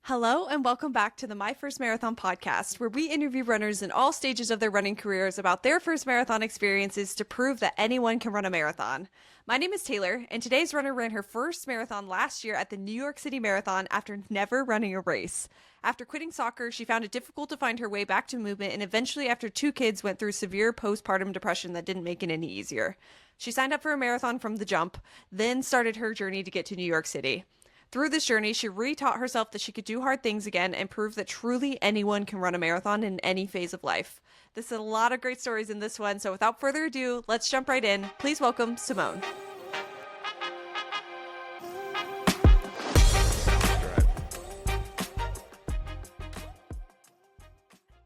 Hello, and welcome back to the My First Marathon podcast, where we interview runners in all stages of their running careers about their first marathon experiences to prove that anyone can run a marathon. My name is Taylor, and today's runner ran her first marathon last year at the New York City Marathon after never running a race. After quitting soccer, she found it difficult to find her way back to movement, and eventually, after two kids, went through severe postpartum depression that didn't make it any easier. She signed up for a marathon from the jump, then started her journey to get to New York City. Through this journey, she retaught herself that she could do hard things again and prove that truly anyone can run a marathon in any phase of life. There's a lot of great stories in this one, so without further ado, let's jump right in. Please welcome Symone.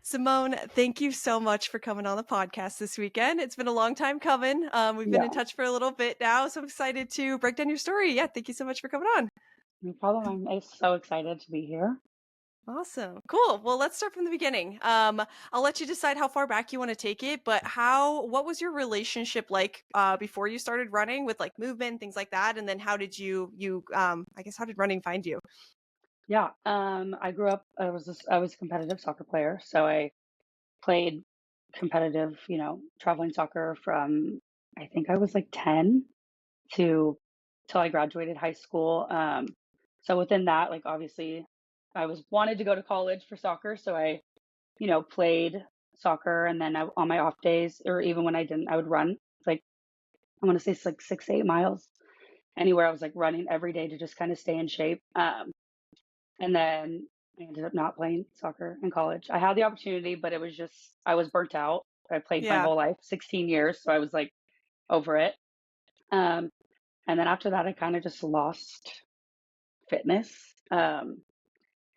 Symone, thank you so much for coming on the podcast this weekend. It's been a long time coming. We've been in Yeah, touch for a little bit now, so I'm excited to break down your story. Yeah, thank you so much for coming on. no problem. I'm so excited to be here. Awesome. Cool. Well, let's start from the beginning. I'll let you decide how far back you want to take it, but what was your relationship like before you started running with like movement and things like that? And then how did I guess, how did running find you? Yeah, I grew up. I was a competitive soccer player, so I played competitive, traveling soccer from I think I was like 10 to till I graduated high school. So within that, like obviously, I was wanted to go to college for soccer, so I, played soccer, and then on my off days, or even when I didn't, I would run. Like I want to say it's like 6 to 8 miles anywhere. I was like running every day to just kind of stay in shape. And then I ended up not playing soccer in college. I had the opportunity, but it was just, I was burnt out. I played my Yeah. whole life, 16 years. So I was like over it. Um, and then after that, I kind of just lost fitness.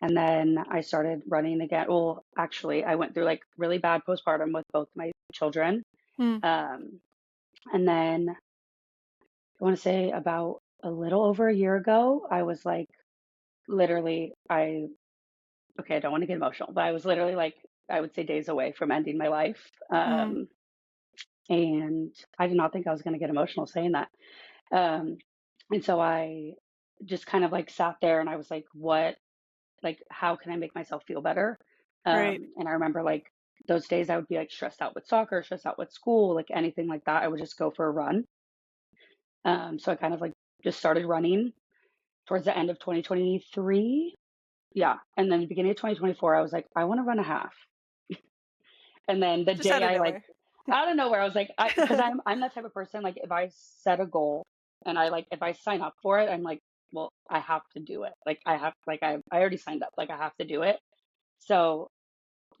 And then I started running again. Well, actually, I went through like really bad postpartum with both my children. Hmm. Um, and then I want to say about a little over a year ago, I was like, literally, okay, I don't want to get emotional, but I was literally like, I would say days away from ending my life. Hmm. And I did not think I was going to get emotional saying that. Um, and so I just kind of like sat there and I was like, how can I make myself feel better? Right. And I remember like those days I would be like stressed out with soccer, stressed out with school, like anything like that. I would just go for a run. So I kind of like just started running towards the end of 2023. Yeah. And then the beginning of 2024, I was like, I want to run a half. And then the Just day out of I like nowhere. out of nowhere, I was like, because I'm that type of person. Like if I set a goal and if I sign up for it, I'm like, well, I have to do it. Like I already signed up. Like I have to do it. So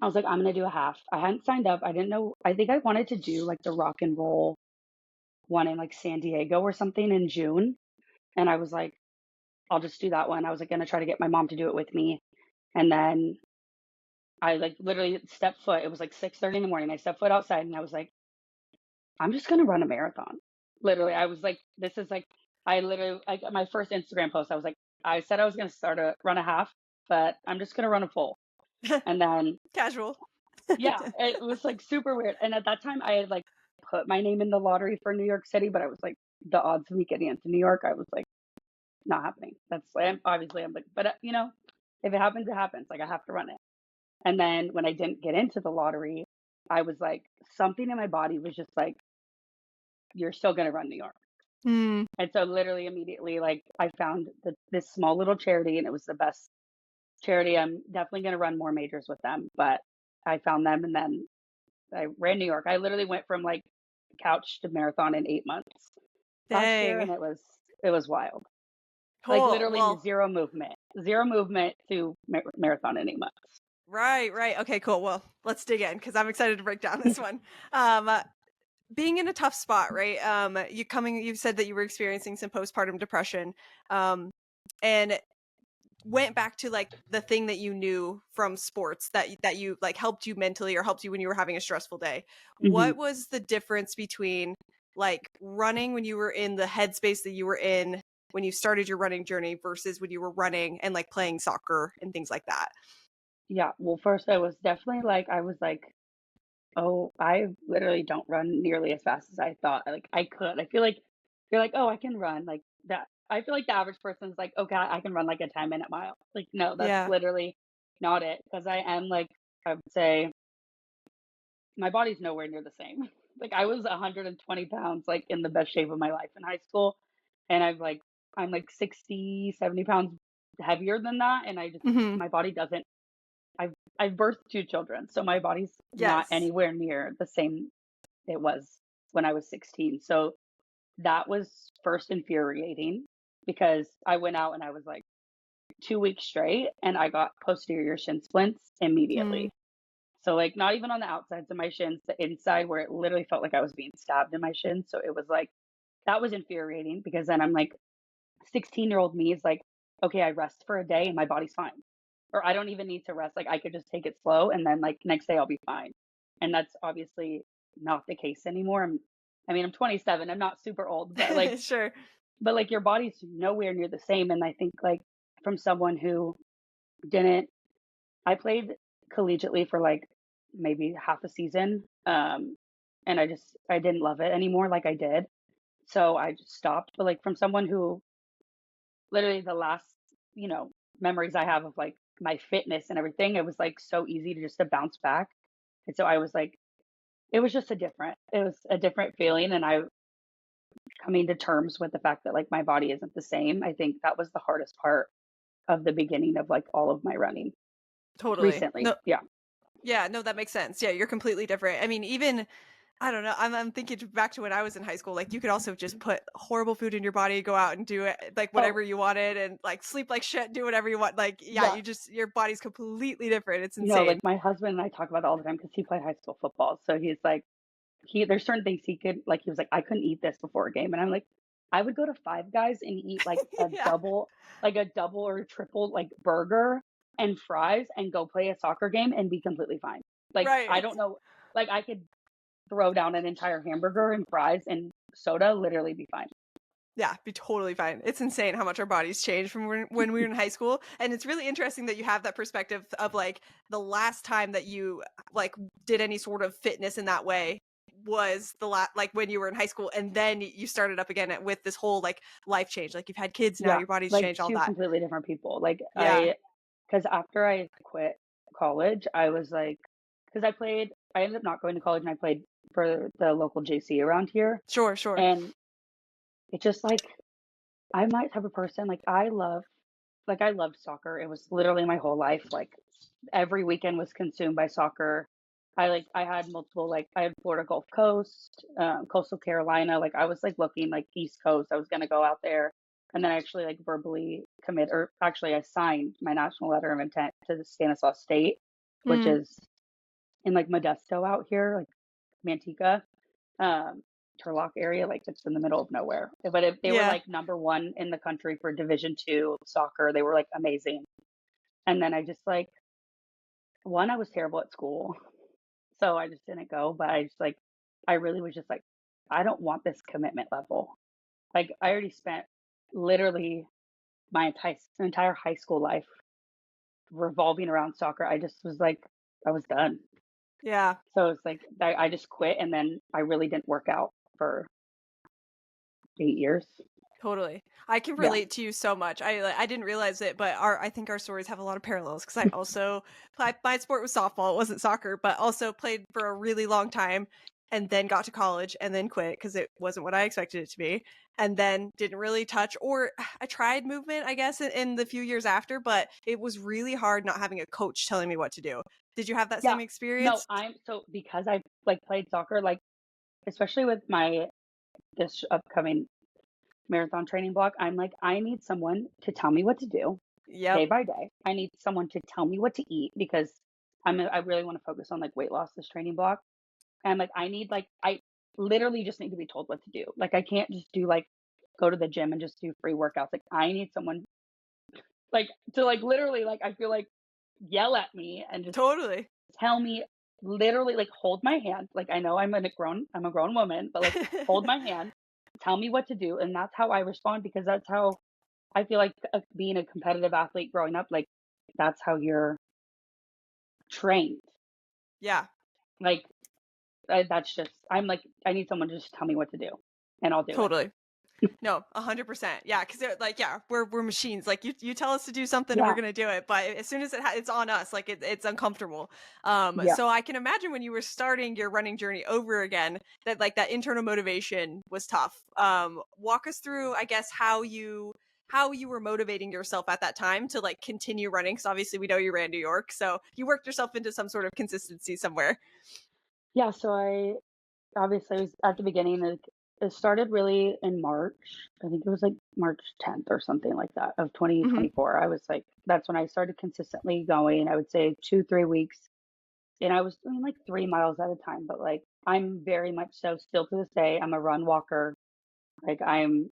I was like, I'm gonna do a half. I hadn't signed up. I didn't know. I think I wanted to do like the rock and roll one in like San Diego or something in June. And I was like, I'll just do that one. I was like gonna try to get my mom to do it with me. And then I like literally stepped foot. It was like 6:30 in the morning. I stepped foot outside and I was like, I'm just gonna run a marathon. Literally, I was like, this is like, I literally like my first Instagram post. I was like, I said I was gonna start a run a half, but I'm just gonna run a full. And then Casual. yeah, it was like super weird. And at that time, I had like put my name in the lottery for New York City, but I was like, the odds of me getting into New York, I was like, not happening. That's like, obviously I'm like, but if it happens, it happens. Like I have to run it. And then when I didn't get into the lottery, I was like, something in my body was just like, you're still gonna run New York. Hmm. And so literally immediately, like I found this small little charity and it was the best charity. I'm definitely going to run more majors with them, but I found them and then I ran New York. I literally went from like couch to marathon in 8 months last year and Dang. it was wild. Like Cool. literally Well, zero movement to marathon in 8 months. right. Okay, cool. Well, let's dig in because I'm excited to break down this one. Um, Being in a tough spot, right? You've said that you were experiencing some postpartum depression, um, and went back to like the thing that you knew from sports that you like helped you mentally or helped you when you were having a stressful day. Hmm. What was the difference between like running when you were in the headspace that you were in when you started your running journey versus when you were running and like playing soccer and things like that? Yeah. Well, first I was definitely like, I was like, oh, I literally don't run nearly as fast as I thought. Like I could. I feel like you're like, oh, I can run like that. I feel like the average person's like, okay, I can run like a 10-minute mile. Like, no, that's Yeah. literally not it. Because I am like, I would say my body's nowhere near the same. Like I was 120 pounds, like in the best shape of my life in high school. And I'm like 60, 70 pounds heavier than that. And Hmm. my body doesn't, I've birthed two children. So my body's not Yes. anywhere near the same it was when I was 16. So that was first infuriating because I went out and I was like 2 weeks straight and I got posterior shin splints Mm. immediately. So like not even on the outsides of my shins, the inside where it literally felt like I was being stabbed in my shins. So it was like that was infuriating because then I'm like 16-year-old me is like, okay, I rest for a day and my body's fine. Or I don't even need to rest. Like I could just take it slow and then like next day I'll be fine. And that's obviously not the case anymore. I'm 27. I'm not super old, Sure. but like your body's nowhere near the same. And I think like from someone who didn't, I played collegiately for like maybe half a season. And I didn't love it anymore like I did. So I just stopped. But like from someone who literally the last, you know, memories I have of like my fitness and everything, it was like so easy to just to bounce back. And so I was like, it was a different feeling. And I coming to terms with the fact that like my body isn't the same. I think that was the hardest part of the beginning of like all of my running Totally. recently. No, Yeah. yeah, no, that makes sense. Yeah, you're completely different. I mean, even I don't know. I'm thinking back to when I was in high school. Like, you could also just put horrible food in your body, go out and do it like Oh, whatever you wanted, and like sleep like shit, do whatever you want. Like, yeah, yeah. you just your body's completely different. It's You know, insane. like my husband and I talk about it all the time because he played high school football. So he's like, there's certain things he could like. He was like, I couldn't eat this before a game, and I'm like, I would go to Five Guys and eat Yeah, like a double or a triple like burger and fries, and go play a soccer game and be completely fine. Like I right. don't know, like I could throw down an entire hamburger and fries and soda, literally be fine. Yeah, be totally fine. It's insane how much our bodies change from when we were in high school, and it's really interesting that you have that perspective of like the last time that you like did any sort of fitness in that way was like when you were in high school, and then you started up again with this whole like life change. Like you've had kids now, Yeah, your body's like changed, all two that. completely different people. Like Yeah, because after I quit college, I was like, because I ended up not going to college and I played for the local JC around here. sure, sure. And it's just like, I'm my type of person, I loved soccer. It was literally my whole life. Like every weekend was consumed by soccer. I had multiple, like, I had Florida Gulf Coast, Coastal Carolina. Like, I was like looking like East Coast. I was going to go out there. And then I actually like verbally commit, or actually, I signed my national letter of intent to the Stanislaus State, which Mm, is in like Modesto out here, like Manteca, um, Turlock area. Like, it's in the middle of nowhere. But if they were yeah, like number one in the country for Division II soccer, they were like amazing. And then I just like, one, I was terrible at school. So I just didn't go, but I really was just like, I don't want this commitment level. Like I already spent literally my entire high school life revolving around soccer. I just was like, I was done. yeah. So it's like I just quit, and then I really didn't work out for 8 years. Totally. I can Yeah. relate to you so much. I didn't realize it, but our I think our stories have a lot of parallels because I also my sport was softball. It wasn't soccer, but also played for a really long time and then got to college and then quit because it wasn't what I expected it to be. And then didn't really touch or I tried movement, I guess, in the few years after, but it was really hard not having a coach telling me what to do. Did you have that Yeah. same No, experience? I'm so because I like played soccer, like especially with my this upcoming marathon training block, I'm like, I need someone to tell me what to do day Yep. by day. I need someone to tell me what to eat because I really want to focus on like weight loss this training block. And like I literally just need to be told what to do. Like I can't just do like go to the gym and just do free workouts. Like I need someone like to like literally like I feel like yell at me and just Totally. tell me literally like hold my hand. Like I know I'm a grown woman, but like hold my hand, tell me what to do, and that's how I respond because that's how I feel like being a competitive athlete growing up, like that's how you're trained. Yeah. Like that's just I'm like I need someone to just tell me what to do, and I'll do it. Totally. No, 100%. Yeah, because like, yeah, we're machines. Like you tell us to do something and we're Yeah. gonna do it. But as soon as it's on us, like it's uncomfortable. Yeah. So I can imagine when you were starting your running journey over again, that like that internal motivation was tough. Walk us through, I guess, how you were motivating yourself at that time to like continue running. Because obviously we know you ran New York, so you worked yourself into some sort of consistency somewhere. Yeah. So I obviously it was at the beginning. It started really in March. I think it was like March 10th or something like that of Hmm. 2024. I was like, that's when I started consistently going. I would say 2, 3 weeks. And I was doing like 3 miles at a time. But like, I'm very much so still to this day, I'm a run walker. Like, I'm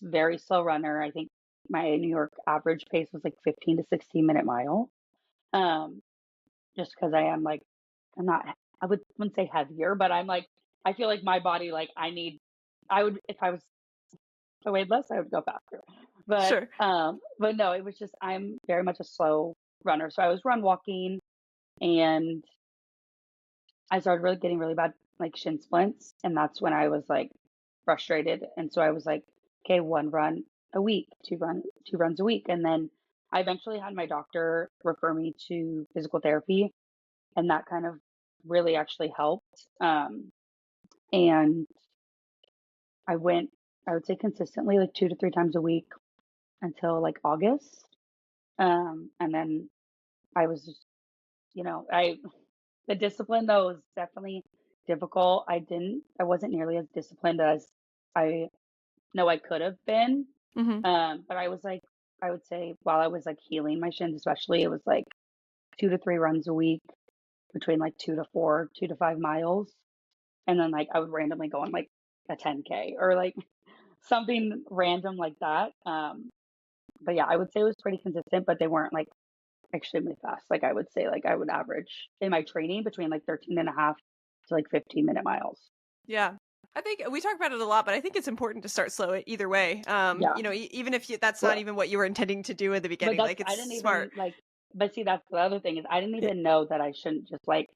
very slow runner. I think my New York average pace was like 15 to 16-minute mile. Um, just because I am like, I'm not, wouldn't say heavier, but I'm like, I feel like my body, like, I would, if I weighed less, I would go faster. Sure. But no, it was just, I'm very much a slow runner. So I was run walking, and I started really getting really bad like shin splints, and that's when I was like frustrated. And so I was like, okay, one run a week, two runs a week. And then I eventually had my doctor refer me to physical therapy, and that kind of really actually helped. And I went, I would say consistently like 2 to 3 times a week until like August. And then I was just, I the discipline though was definitely difficult. I wasn't nearly as disciplined as I know I could have been. Hmm. But I was like, I would say while I was like healing my shins, especially, it was like 2 to 3 runs a week between like 2 to 4, 2 to 5 miles. And then like I would randomly go on like a 10K or like something random like that. But yeah, I would say it was pretty consistent, but they weren't like extremely fast. Like I would say like I would average in my training between like 13 and a half to like 15-minute miles. Yeah. I think we talk about it a lot, but I think it's important to start slow either way. Yeah. Even if that's not Well, even what you were intending to do in the but beginning, that's like it's I didn't smart. even like but see that's the other thing is I didn't Yeah. even know that I shouldn't just like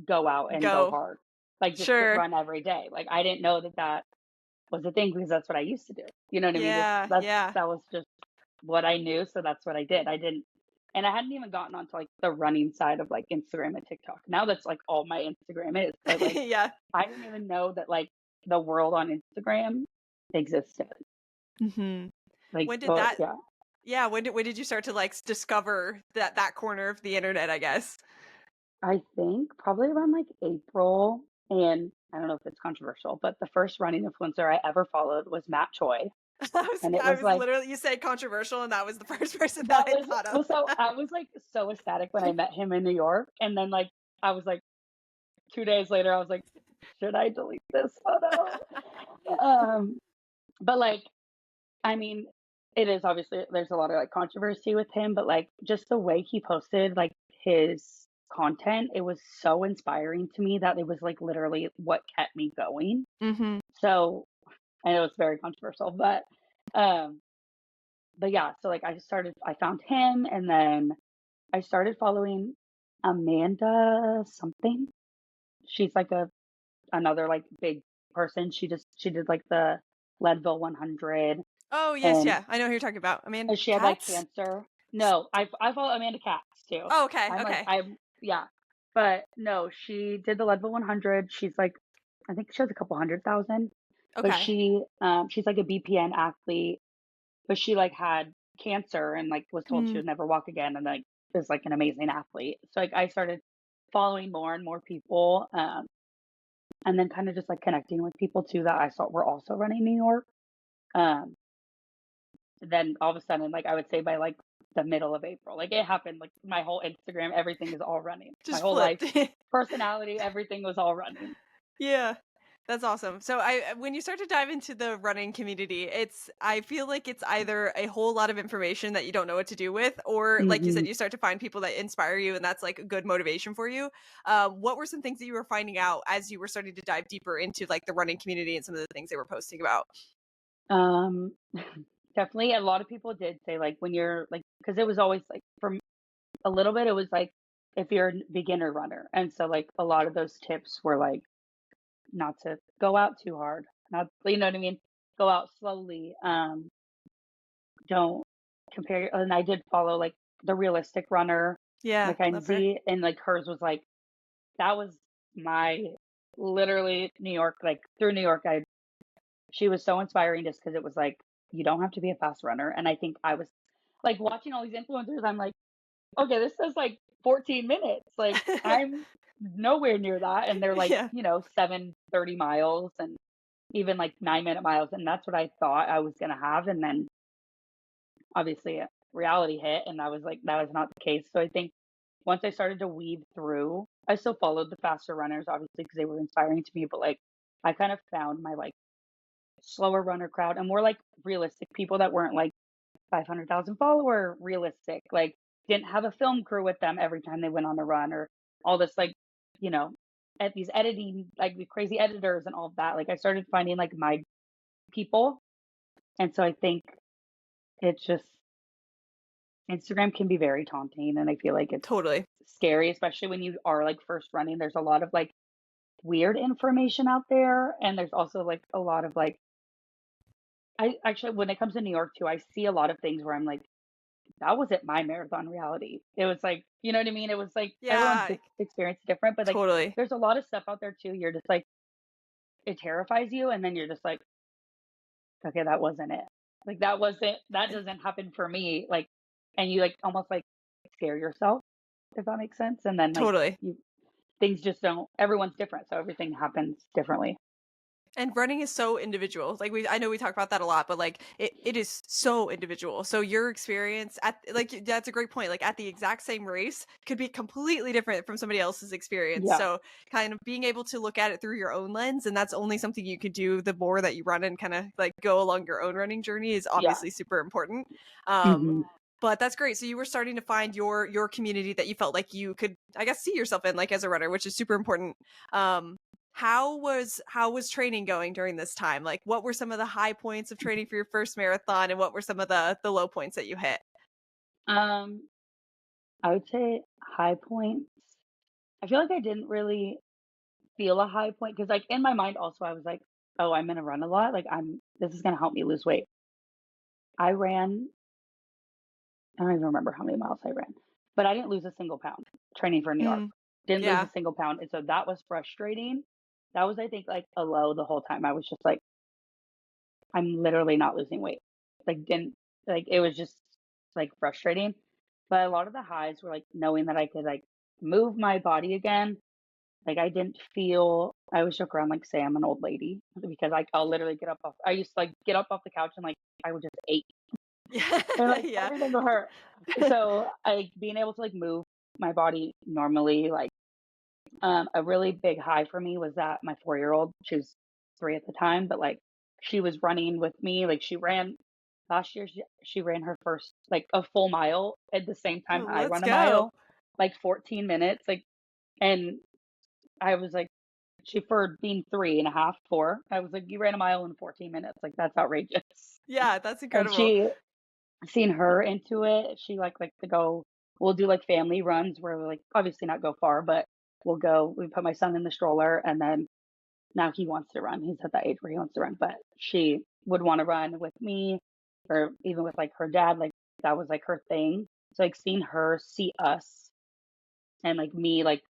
go out and go Go. hard. Like just to Sure. run every day. Like I didn't know that that was a thing because that's what I used to do. You know what I mean? Just Yeah. Yeah. that was just what I knew, so that's what I did. I didn't and I hadn't even gotten onto like the running side of like Instagram and TikTok. Now that's like all my Instagram is. But like Yeah. I didn't even know that like the world on Instagram existed. Hmm. Like, When did oh that? yeah, Yeah. When did you start to like discover that corner of the internet? I guess. I think probably around like April. And I don't know if it's controversial, but the first running influencer I ever followed was Matt Choi, and it I was was like literally you said controversial, and that was the first person that that I was thought well. So of. I was like so ecstatic when I met him in New York, and then like I was like 2 days later, I was like, should I delete this photo? Um, but like I mean, it is obviously there's a lot of like controversy with him, but like just the way he posted like his content, it was so inspiring to me that it was like literally what kept me going. Hmm. So I know it's very controversial, um but yeah, so like I found him, and then I started following Amanda something. She's like another like big person. She did like the Leadville 100, Oh yes, and yeah. I know who you're talking about. I mean, she had like cats. cancer. No, I follow Amanda Katz too. Oh, okay. I'm like Okay. yeah, but no, she did the Leadville 100. She's like I think she has a couple 100,000, but Okay. she's like a BPN athlete, but she like had cancer and like was told she Mm. would never walk again, and like is like an amazing athlete. So like I started following more and more people, and then kind of just like connecting with people too that I saw were also running New York. Um, then all of a sudden, like I would say by like the middle of April, like it happened, like my whole Instagram, everything is all running. My Just whole life, flipped. personality, everything was all running. Yeah. That's awesome. So when you start to dive into the running community, I feel like it's either a whole lot of information that you don't know what to do with, or like you Hmm. said, you start to find people that inspire you, and that's like a good motivation for you. What were some things that you were finding out as you were starting to dive deeper into like the running community and some of the things they were posting about? Um, definitely, a lot of people did say like when you're like because it was always like from a little bit, it was like if you're a beginner runner, and so like a lot of those tips were like not to go out too hard, not you know what I mean. go out slowly. Don't compare. And I did follow like the realistic runner, Yeah, love her. Mackenzie, and like hers was like that was my literally New York, like through New York. I She was so inspiring just because it was like you don't have to be a fast runner. And I think I was like watching all these influencers. I'm like, okay, this says like 14 minutes. Like I'm nowhere near that, and they're like, Yeah, 7:30 miles and even like 9-minute miles, and that's what I thought I was gonna have. And then obviously reality hit, and I was like, that was not the case. So I think once I started to weave through, I still followed the faster runners, obviously, because they were inspiring to me. But like, I kind of found my like slower runner crowd and more like realistic people that weren't like 500,000 follower realistic, like didn't have a film crew with them every time they went on a run or all this like, you know, at these editing, like the crazy editors and all of that. Like I started finding like my people. And so I think it's just Instagram can be very taunting, and I feel like it's totally. scary, especially when you are like first running. There's a lot of like weird information out there, and there's also like a lot of like I actually when it comes to New York too, I see a lot of things where I'm like, that wasn't my marathon reality. It was like, you know what I mean? It was like everyone's Yeah, experience is different, but like totally. there's a lot of stuff out there too. You're just like it terrifies you, and then you're just like, okay, that wasn't it. Like that doesn't happen for me. Like, and you like almost like scare yourself, if that makes sense. And then like Totally. you things just don't. Everyone's different, so everything happens differently. And running is so individual. Like I know we talk about that a lot, but like it is so individual. So your experience at like that's a great point. Like at the exact same race could be completely different from somebody else's experience. Yeah. So kind of being able to look at it through your own lens, and that's only something you could do the more that you run and kind of like go along your own running journey is Yeah. obviously super important. Um Hmm. but that's great. So you were starting to find your community that you felt like you could, I guess, see yourself in, like as a runner, which is super important. Um, how was training going during this time? Like, what were some of the high points of training for your first marathon, and what were some of the low points that you hit? Um, I would say high points. I feel like I didn't really feel a high point because like in my mind also I was like, oh, I'm gonna run a lot. Like this is gonna help me lose weight. I ran, I don't even remember how many miles I ran, but I didn't lose a single pound training for New York. Mm, Didn't lose a yeah. single pound. And so that was frustrating. That was, I think, like a low the whole time. I was just like, I'm literally not losing weight. Like didn't like it was just like frustrating. But a lot of the highs were like knowing that I could like move my body again. Like I didn't feel I always joke around like say I'm an old lady because I'll literally get up off I used to like get up off the couch and like I would just ache Yeah. and like Yeah. everything will hurt. So I being able to like move my body normally, like a really big high for me was that my 4-year-old, she was 3 at the time, but like she was running with me. Like she ran last year, she ran her first like a full mile at the same time Oh, I let's run a go. mile, like 14 minutes. Like and I was like she for being 3.5, 4. I was like, you ran a mile in 14 minutes. Like that's outrageous. Yeah, that's And incredible. she seen her into it. She like to go. We'll do like family runs where we're like obviously not go far, but we'll go. We put my son in the stroller, and then now he wants to run. He's at that age where he wants to run. But she would want to run with me, or even with like her dad. Like that was like her thing. So like seeing her see us and like me like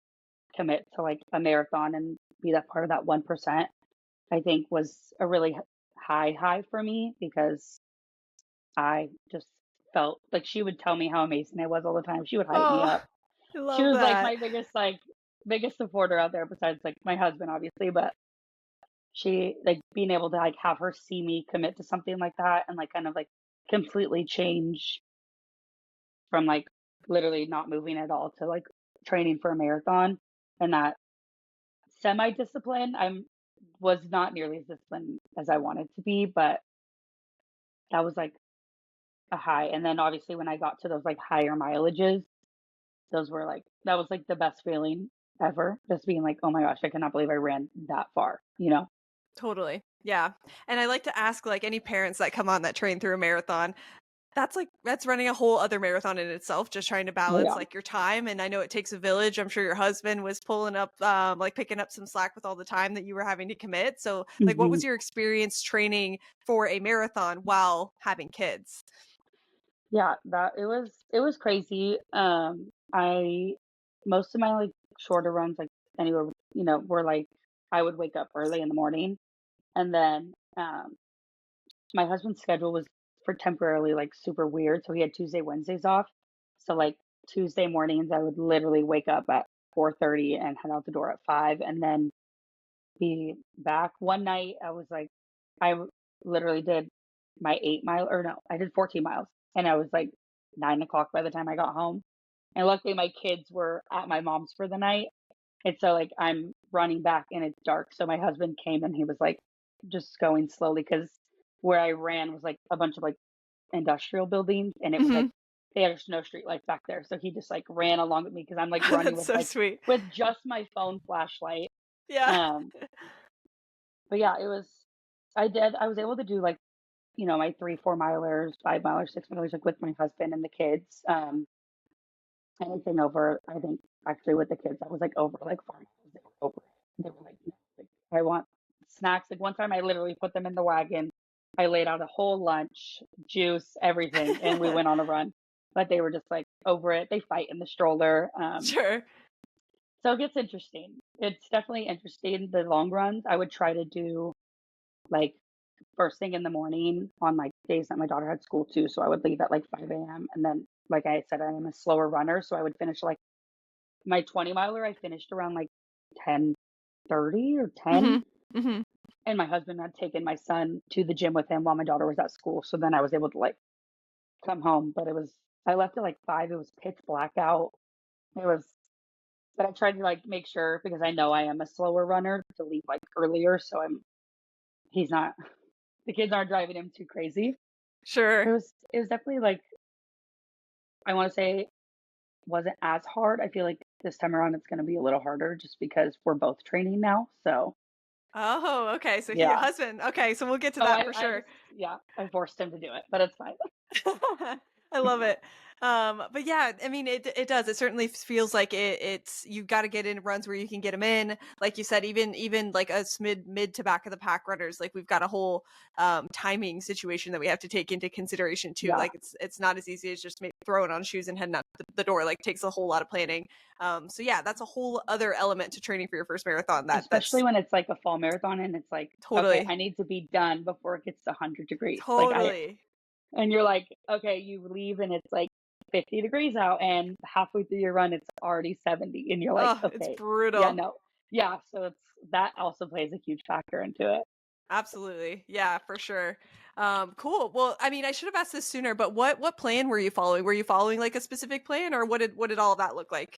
commit to like a marathon and be that part of that 1%, I think was a really high for me because I just felt like she would tell me how amazing I was all the time. She would hype me Oh, up. I She love was like that. my biggest supporter out there besides like my husband obviously, but she like being able to like have her see me commit to something like that and like kind of like completely change from like literally not moving at all to like training for a marathon and that semi discipline. I'm was not nearly as disciplined as I wanted to be, but that was like a high. And then obviously when I got to those like higher mileages, those were like that was like the best feeling ever. Just being like, oh my gosh, I cannot believe I ran that far, you know? Totally. Yeah. And I like to ask like any parents that come on that train through a marathon, That's running a whole other marathon in itself, just trying to Oh balance yeah. like your time. And I know it takes a village. I'm sure your husband was pulling up, like picking up some slack with all the time that you were having to commit. So, like, what Hmm. was your experience training for a marathon while having kids? Yeah, that it was crazy. I most of my like shorter runs, like anywhere, were like I would wake up early in the morning, and then my husband's schedule was for temporarily like super weird, so he had Tuesday, Wednesdays off. So like Tuesday mornings, I would literally wake up at 4:30 and head out the door at 5, and then be back. One night, I was like, literally did my 8 mile, or no, I did 14 miles, and I was like 9 o'clock by the time I got home. And luckily, my kids were at my mom's for the night, and so like I'm running back and it's dark. So my husband came and he was like just going slowly because where I ran was like a bunch of like industrial buildings, and it was like Hmm. they had no street lights back there. So he just like ran along with me because I'm like running That's with so like sweet. with just my phone flashlight. Yeah. Um, but yeah, I was able to do like, my 3, 4 milers, 5 milers, 6 milers, like with my husband and the kids. Anything over, I think actually with the kids, I was like over like 4 miles. They were over it. They were like, "No, like, I want snacks." Like one time I literally put them in the wagon. I laid out a whole lunch, juice, everything, and we went on a run. But they were just like over it. They fight in the stroller. Sure. So it gets interesting. It's definitely interesting. The long runs, I would try to do like first thing in the morning on like days that my daughter had school too. So I would leave at like 5 a.m. And then, like I said, I am a slower runner. So I would finish like my 20 miler, I finished around like 10:30 or 10. Hmm. Hmm. And my husband had taken my son to the gym with him while my daughter was at school. So then I was able to like come home. But I left at like 5. It was pitch black out. It was, but I tried to like make sure because I know I am a slower runner to leave like earlier. So he's not, the kids aren't driving him too crazy. Sure. It was definitely like, I want to say wasn't as hard. I feel like this time around it's going to be a little harder just because we're both training now. So Oh, okay. So yeah. husband. Okay, so we'll get to Oh, that I for I sure. just yeah, I forced him to do it, but it's fine. I love it. But yeah, I mean, it does. It certainly feels like it's you got to get in runs where you can get them in. Like you said, even like us mid to back of the pack runners, like we've got a whole timing situation that we have to take into consideration too. Yeah, Like it's not as easy as just throwing on shoes and heading out the door. Like takes a whole lot of planning. So yeah, that's a whole other element to training for your first marathon. especially That's when it's like a fall marathon and it's like, okay, totally I need to be done before it gets to 100 degrees. Like totally. and you're like, okay, you leave and it's like 50 degrees out, and halfway through your run it's already 70, and you're like, Oh, it's okay, yeah, brutal. no, yeah. So that also plays a huge factor into it. Absolutely. Yeah, for sure. Cool. Well, I mean, I should have asked this sooner, but what plan were you following? Were you following like a specific plan or what did all of that look like?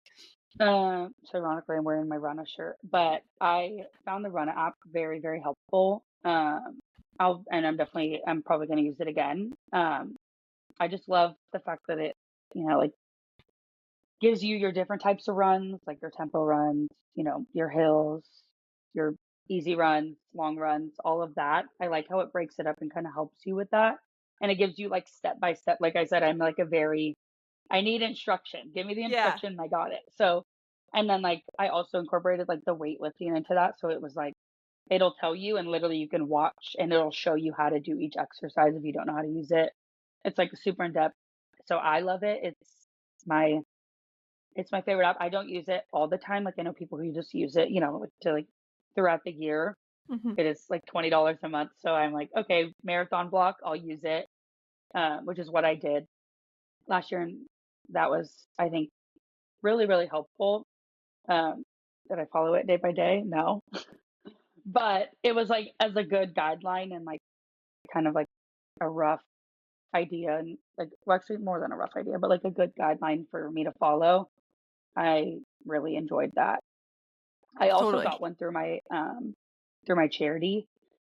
So ironically, I'm wearing my Rana shirt, but I found the Rana app very, very helpful. I'm probably going to use it again. I just love the fact that it, like gives you your different types of runs, like your tempo runs, your hills, your easy runs, long runs, all of that. I like how it breaks it up and kind of helps you with that. And it gives you like step by step. Like I said, I'm like I need instruction. Give me the Yeah. instruction. I got it. So, and then like I also incorporated like the weightlifting into that. So it was like it'll tell you, and literally you can watch and it'll show you how to do each exercise if you don't know how to use it. It's like super in depth. So I love it. My it's my favorite app. I don't use it all the time. Like I know people who just use it, to like throughout the year. Hmm. It is like $20 a month. So I'm like, okay, marathon block, I'll use it. Which is what I did last year, and that was, I think, really, really helpful. Um, did I follow it day by day? No, but it was like as a good guideline and like kind of like a rough idea, and like, well, actually more than a rough idea, but like a good guideline for me to follow. I really enjoyed that. I also Totally. got one through my charity,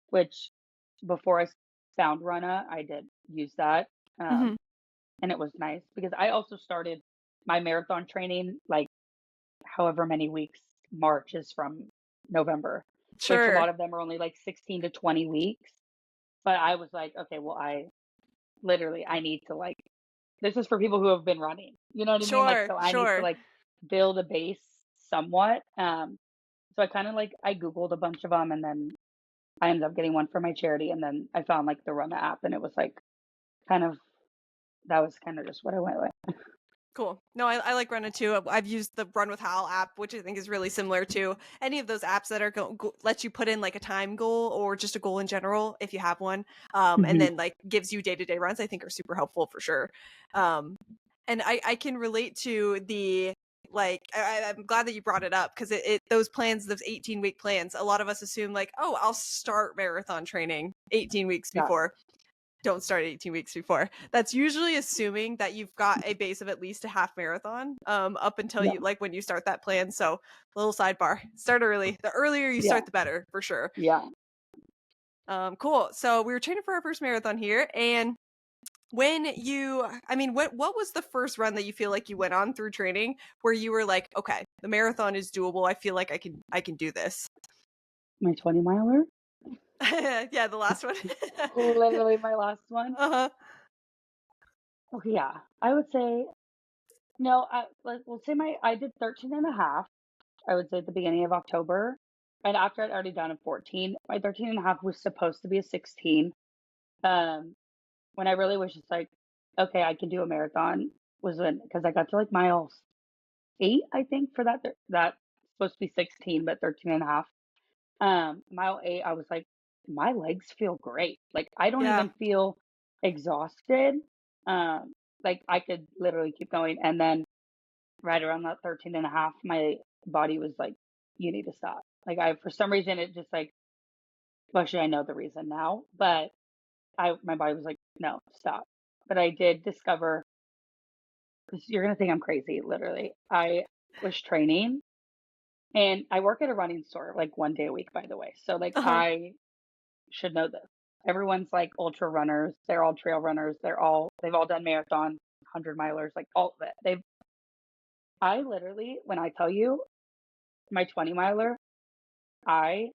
which before I found Runa, I did use that. Hmm. Um, and it was nice because I also started my marathon training like however many weeks March is from November, which a lot Sure. of them are only like 16 to 20 weeks. But I was like, okay, well, literally, I need to like, this is for people who have been running. You know what I mean? Like, Sure, so I need to sure. like build a base somewhat. So I kind of like, I Googled a bunch of them and then I ended up getting one for my charity. And then I found like the Run app and it was like kind of, that was kind of just what I went with. Cool. No, I like Runna too. I've used the Run with Hal app, which I think is really similar to any of those apps that are let you put in like a time goal or just a goal in general if you have one, and Hmm. then like gives you day-to-day runs. I think are super helpful for sure. And I can relate to the like I'm glad that you brought it up because those plans, those 18-week plans, a lot of us assume like, oh, I'll start marathon training 18 weeks Yeah. before. Don't start 18 weeks before. That's usually assuming that you've got a base of at least a half marathon up until Yeah. you like when you start that plan. So little sidebar, start early. The earlier you Yeah. start, the better for sure. Yeah. Cool. So we were training for our first marathon here. And when you, I mean, what was the first run that you feel like you went on through training where you were like, okay, the marathon is doable. I feel like I can do this. My 20 miler, Yeah, the last one. literally my last one. Uh-huh. Okay, yeah, I would say, no, we'll say I did 13 and a half, I would say at the beginning of October. And after I'd already done a 14, my 13 and a half was supposed to be a 16. Um, when I really was just like, okay, I can do a marathon was when, because I got to like mile 8, I think, for that's supposed to be 16, but 13 and a half. Mile 8, I was like, my legs feel great. Like I don't Yeah. even feel exhausted. Like I could literally keep going. And then right around that 13 and a half, my body was like, you need to stop. Like for some reason, it just like, well, actually, I know the reason now, but my body was like, no, stop. But I did discover, because you're going to think I'm crazy, literally. I was training and I work at a running store like 1 day a week, by the way. So like Uh-huh. I should know this. Everyone's like ultra runners. They're all trail runners. They've all done marathon, 100 milers, like all of it. I literally, when I tell you my 20 miler, I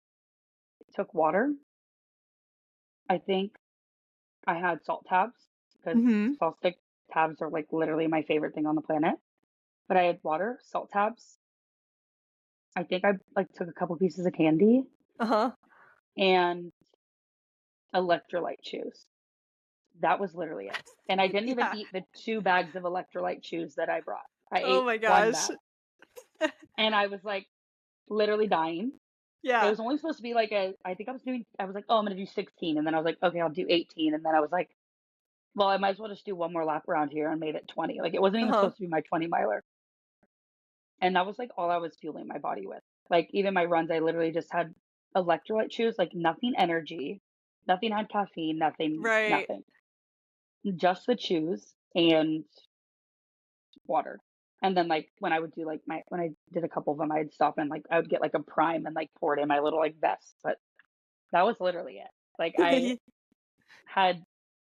took water. I think I had salt tabs because Mm-hmm. salt stick tabs are like literally my favorite thing on the planet. But I had water, salt tabs. I think I like took a couple pieces of candy Uh-huh. and electrolyte chews. That was literally it. And I didn't even Yeah. eat the 2 bags of electrolyte chews that I brought. I Oh ate my 1 gosh. bag. And I was like literally dying. It Yeah. was only supposed to be like I was like, oh, I'm going to do 16. And then I was like, okay, I'll do 18. And then I was like, well, I might as well just do one more lap around here and made it 20. Like it wasn't even Uh-huh. supposed to be my 20 miler. And that was like all I was fueling my body with. Like even my runs, I literally just had electrolyte chews, like nothing energy, nothing had caffeine, nothing, Right. nothing. Just the chews and water. And then like when I would do like when I did a couple of them, I'd stop and like I would get like a prime and like pour it in my little like vest. But that was literally it. Like had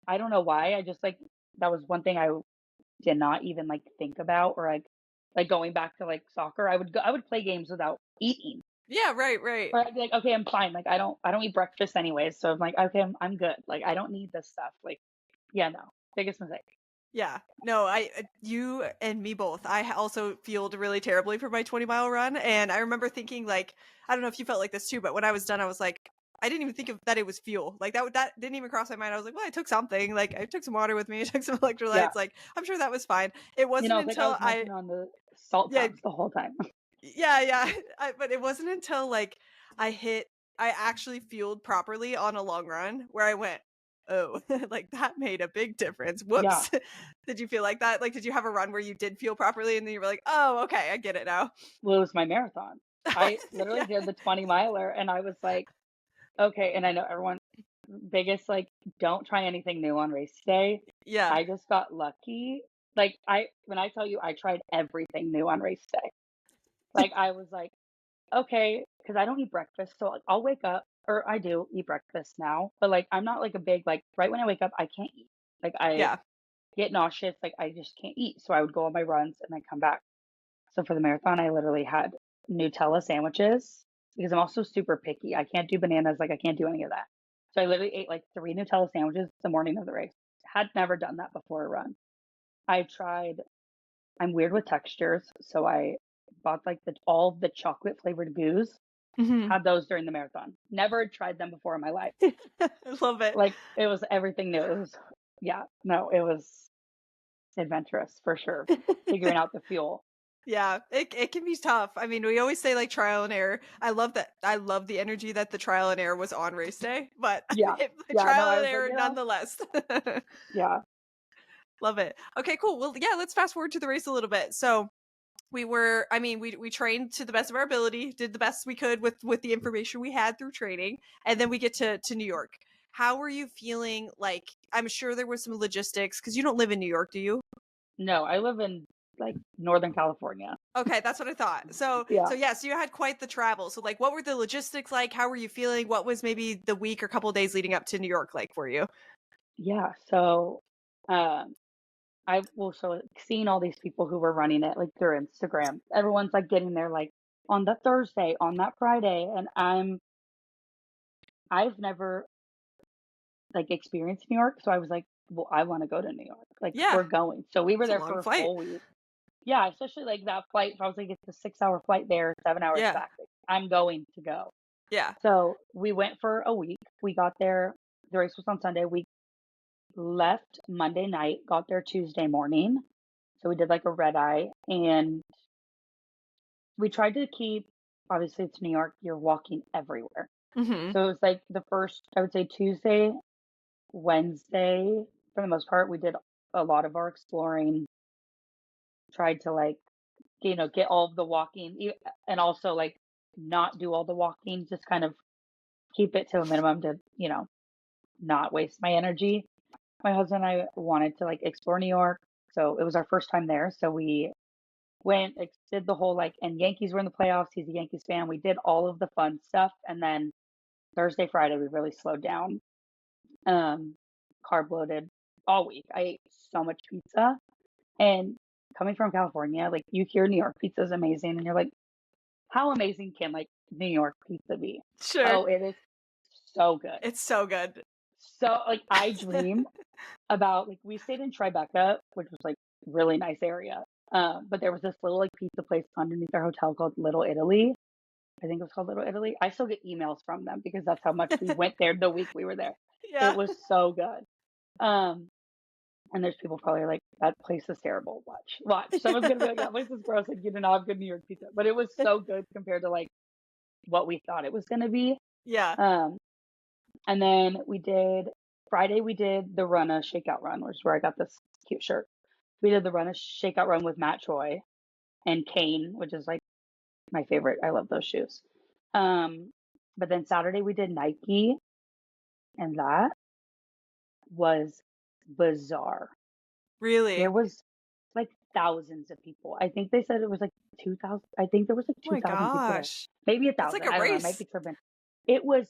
I don't know why. I just like that was one thing I did not even like think about or like going back to like soccer. I would play games without eating. Yeah, right, right. Or I'd be like, okay, I'm fine. Like I don't eat breakfast anyways. So I'm like, okay, I'm good. Like I don't need this stuff. Like, yeah, no. Biggest mistake. Yeah. No, you and me both. Also fueled really terribly for my 20-mile run. And I remember thinking like, I don't know if you felt like this too, but when I was done, I was like, I didn't even think of that it was fuel. Like that didn't even cross my mind. I was like, well, I took something. Like I took some water with me. I took some Yeah. electrolytes. Like I'm sure that was fine. It You know, wasn't it's like I until was munching on the salt yeah, tabs the whole time. yeah. But it wasn't until like I actually fueled properly on a long run where I went, oh, like that made a big difference. Yeah. Whoops. Did you feel like that? Like, did you have a run where you did fuel properly and then you were like, oh, okay, I get it now? Well, it was my marathon. I literally Yeah. did the 20 miler and I was like, okay. And I know everyone, biggest, like, don't try anything new on race day. Yeah. I just got lucky. Like, when I tell you I tried everything new on race day, like, I was like, okay, because I don't eat breakfast. So like, I'll wake up, or I do eat breakfast now, but like, I'm not like a big, like, right when I wake up, I can't eat. Like, I Yeah. get nauseous. Like, I just can't eat. So I would go on my runs and then come back. So for the marathon, I literally had Nutella sandwiches because I'm also super picky. I can't do bananas. Like I can't do any of that. So I literally ate like 3 Nutella sandwiches the morning of the race. had never done that before a run. I tried I'm weird with textures, so I bought like all the chocolate flavored goos, Hmm. had those during the marathon. Never tried them before in my life. I love it. Like it was everything new. It was yeah, no, it was adventurous for sure. Figuring out the fuel. Yeah, it can be tough. I mean, we always say like trial and error. I love that. I love the energy that the trial and error was on race day, but Yeah. Yeah, no, trial I and was like, error nonetheless. yeah. Love it. Okay, cool. Well, yeah, let's fast forward to the race a little bit. So I mean, we trained to the best of our ability, did the best we could with the information we had through training, and then we get to New York. How were you feeling? Like, I'm sure there was some logistics because you don't live in New York, do you? No, I live in like Northern California. Okay, that's what I thought. So Yeah. yes, you had quite the travel. So like, what were the logistics like? How were you feeling? What was maybe the week or couple days leading up to New York like for you? Yeah. So um seeing all these people who were running it like through Instagram. Everyone's like getting there like on the Thursday, on that Friday, and I've never like experienced New York, so I was like, well, I want to go to New York. Like Yeah, we're going. So we were it's a there long for a flight. full week. Yeah, especially like that flight. If I was like, it's a 6 hour flight there, 7 hours Yeah, back. Like, I'm going to go. yeah. So we went for a week. We got there. The race was on Sunday. We left Monday night, got there Tuesday morning. So we did like a red eye and we tried to keep, obviously it's New York, you're walking everywhere. Hmm. So it was like the first, I would say Tuesday, Wednesday, for the most part, we did a lot of our exploring, tried to like, get all of the walking and also like not do all the walking, just kind of keep it to a minimum to, not waste my energy. My husband and I wanted to like explore New York. So it was our first time there. So we went, did the whole like, and Yankees were in the playoffs. He's a Yankees fan. We did all of the fun stuff. And then Thursday, Friday, we really slowed down. Um, Carb loaded all week. I ate so much pizza. And coming from California, like you hear New York pizza is amazing. And you're like, how amazing can like New York pizza be? Sure. Oh, it is so good. It's so good. So like I dream about like we stayed in Tribeca, which was like really nice area. But there was this little like pizza place underneath our hotel called Little Italy. I think it was called Little Italy. I still get emails from them because that's how much we went there the week we were there. It Yeah. was so good. Um, and there's people probably like, that place is terrible. Watch. Someone's gonna be like, that place is gross. Like you do not have good New York pizza. But it was so good compared to like what we thought it was gonna be. Yeah. Um, and then Friday we did the run a shakeout run, which is where I got this cute shirt. We did the run a shakeout run with Matt Troy and Kane, which is like my favorite. I love those shoes. But then Saturday we did Nike, and that was bizarre. Really. There was like thousands of people. I think they said it was like 2,000. I think there was like Oh my 2,000 people there. gosh. Maybe a That's like thousand. a I don't know. I might race. be tripping. It was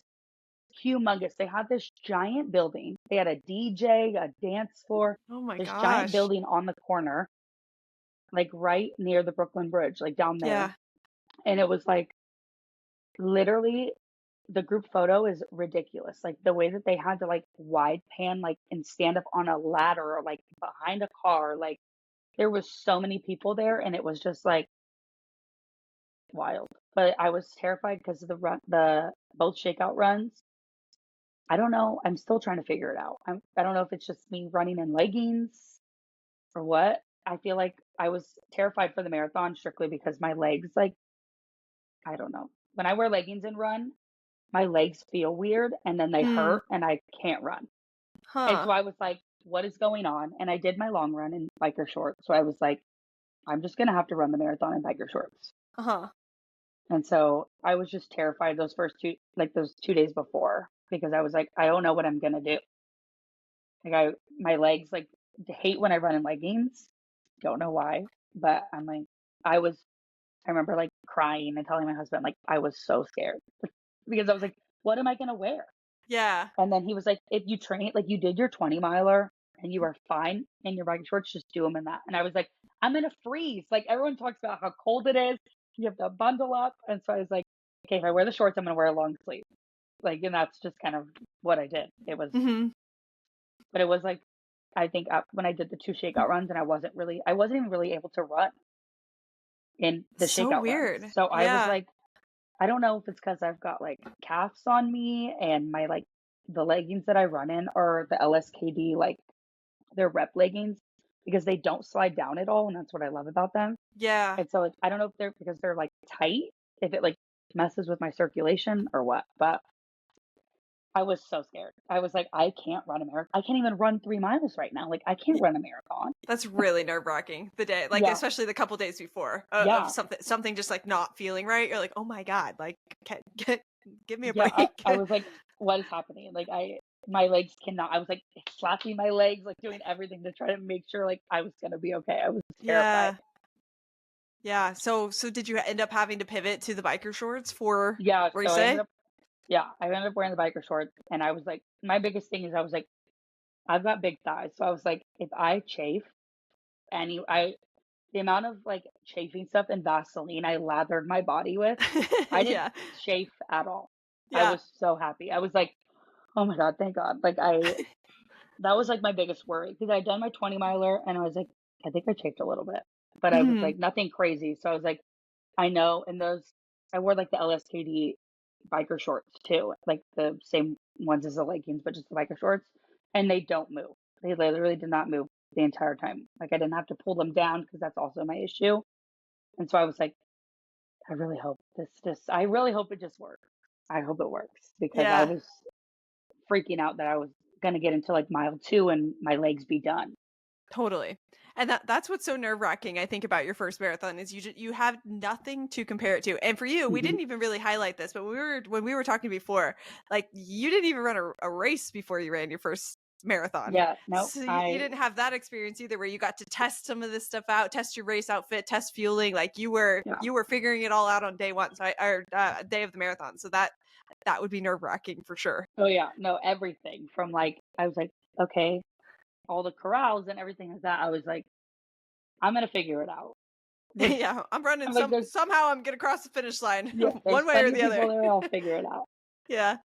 humongous. They had this giant building. They had a DJ, a dance floor, Oh my this giant gosh. building on the corner, like right near the Brooklyn Bridge, like down there. Yeah. And it was like literally the group photo is ridiculous. Like the way that they had to like wide pan like and stand up on a ladder or like behind a car. Like there was so many people there and it was just like wild. But I was terrified because of the both shakeout runs. I don't know. I'm still trying to figure it out. I don't know if it's just me running in leggings or what. I feel like I was terrified for the marathon strictly because my legs, like, I don't know. When I wear leggings and run, my legs feel weird and then they Hmm. hurt and I can't run. And Huh. so I was like, what is going on? And I did my long run in biker shorts. So I was like, I'm just going to have to run the marathon in biker shorts. Uh-huh. And so I was just terrified those 2 days before because I was like, I don't know what I'm going to do. Like my legs like hate when I run in leggings. Don't know why, but I'm like, I remember like crying and telling my husband like I was so scared because I was like, what am I gonna wear? Yeah. And then he was like, if you train like you did your 20 miler and you are fine in your biking shorts, just do them in that. And I was like, I'm gonna freeze. Like everyone talks about how cold it is. You have to bundle up. And so I was like, okay, if I wear the shorts, I'm gonna wear a long sleeve. Like, and that's just kind of what I did. Hmm. But it was like I think when I did the 2 shakeout runs and I wasn't even really able to run in the So shakeout runs. weird. So I was Yeah. like, I don't know if it's because I've got like calves on me and my like the leggings that I run in are the LSKD, like they're rep leggings because they don't slide down at all. And that's what I love about them. Yeah. And so I don't know if they're because they're like tight, if it like messes with my circulation or what, but I was so scared. I was like, I can't run a marathon. I can't even run 3 miles right now. Like I can't run a marathon. That's really nerve-wracking the day, like, Yeah. especially the couple days before, of Yeah. something just, like, not feeling right. You're like, "Oh my god, like, get give me a Yeah. break." I was like, what is happening? Like my legs cannot. I was like slapping my legs, like doing everything to try to make sure like I was gonna be okay. I was terrified. Yeah. Yeah. So did you end up having to pivot to the biker shorts for Yeah, so race I ended day? up yeah, I ended up wearing the biker shorts and I was like my biggest thing is I was like, I've got big thighs. So I was like, if I chafe I the amount of like chafing stuff and Vaseline I lathered my body with, I didn't Yeah. chafe at all. I Yeah. was so happy. I was like, oh my God, thank God. Like that was like my biggest worry because I'd done my 20 miler and I was like, I think I chafed a little bit, but I was Mhm. like nothing crazy. So I was like, I know. And those, I wore like the LSKD biker shorts too, like the same ones as the leggings, but just the biker shorts. And they don't move. They literally did not move the entire time. Like I didn't have to pull them down because that's also my issue. And so I was like, I really hope I really hope it just works. I hope it works because I Yeah. was freaking out that I was going to get into like mile 2 and my legs be done. Totally. And that's what's so nerve-wracking, I think, about your first marathon is you have nothing to compare it to. And for you, we Hmm. didn't even really highlight this, but when we were talking before, like you didn't even run a race before you ran your first marathon. Yeah, no, So you didn't have that experience either where you got to test some of this stuff out, test your race outfit, test fueling, like yeah. you were figuring it all out on day one, so or day of the marathon. So that would be nerve-wracking for sure. Oh yeah, no, everything from like, I was like, okay, all the corrals and everything like that. I was like, I'm going to figure it out. There's, Yeah, I'm running I'm like, somehow I'm gonna cross the finish line yeah, there's one way or plenty of the people other. there. I'll figure it out. Yeah.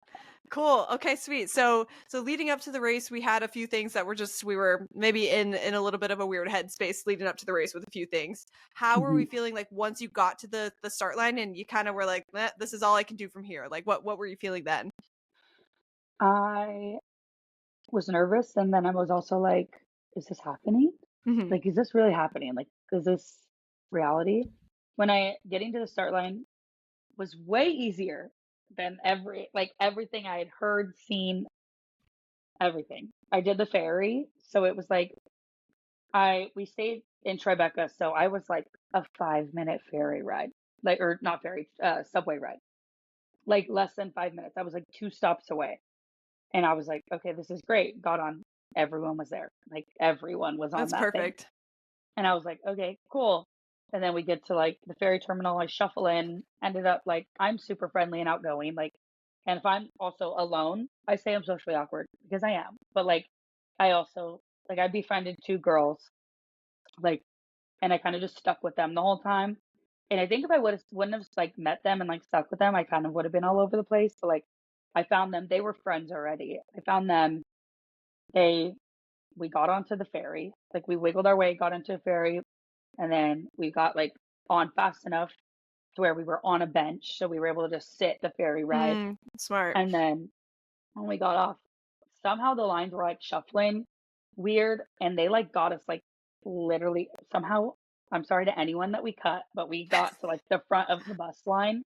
Cool. Okay, sweet. So leading up to the race, we had a few things that we were maybe in a little bit of a weird headspace leading up to the race with a few things. How were Hmm. we feeling like once you got to the start line and you kind of were like, this is all I can do from here. Like what were you feeling then? I was nervous. And then I was also like, is this happening? Hmm. Like, is this really happening? Like, is this reality? When getting to the start line was way easier than everything I had heard, seen, everything. I did the ferry. So it was like, we stayed in Tribeca, so I was like a 5 minute ferry ride, like or not ferry, subway ride, like less than 5 minutes. I was like 2 stops away, and I was like, okay, this is great. Got on, everyone was there, like everyone was on That's that thing, perfect. and I was like, okay, cool. And then we get to like the ferry terminal. I shuffle in. Ended up like I'm super friendly and outgoing, like, and if I'm also alone, I say I'm socially awkward because I am, but like I also like I befriended 2 girls, like and I kind of just stuck with them the whole time. And I think if I wouldn't have like met them and like stuck with them, I kind of would have been all over the place. But like I found them, they were friends already. I found them, they we got onto the ferry, like we wiggled our way, got into a ferry, and then we got like on fast enough to where we were on a bench, so we were able to just sit the ferry ride. Smart. And then when we got off, somehow the lines were like shuffling weird and they like got us like literally somehow. I'm sorry to anyone that we cut, but we got to like the front of the bus line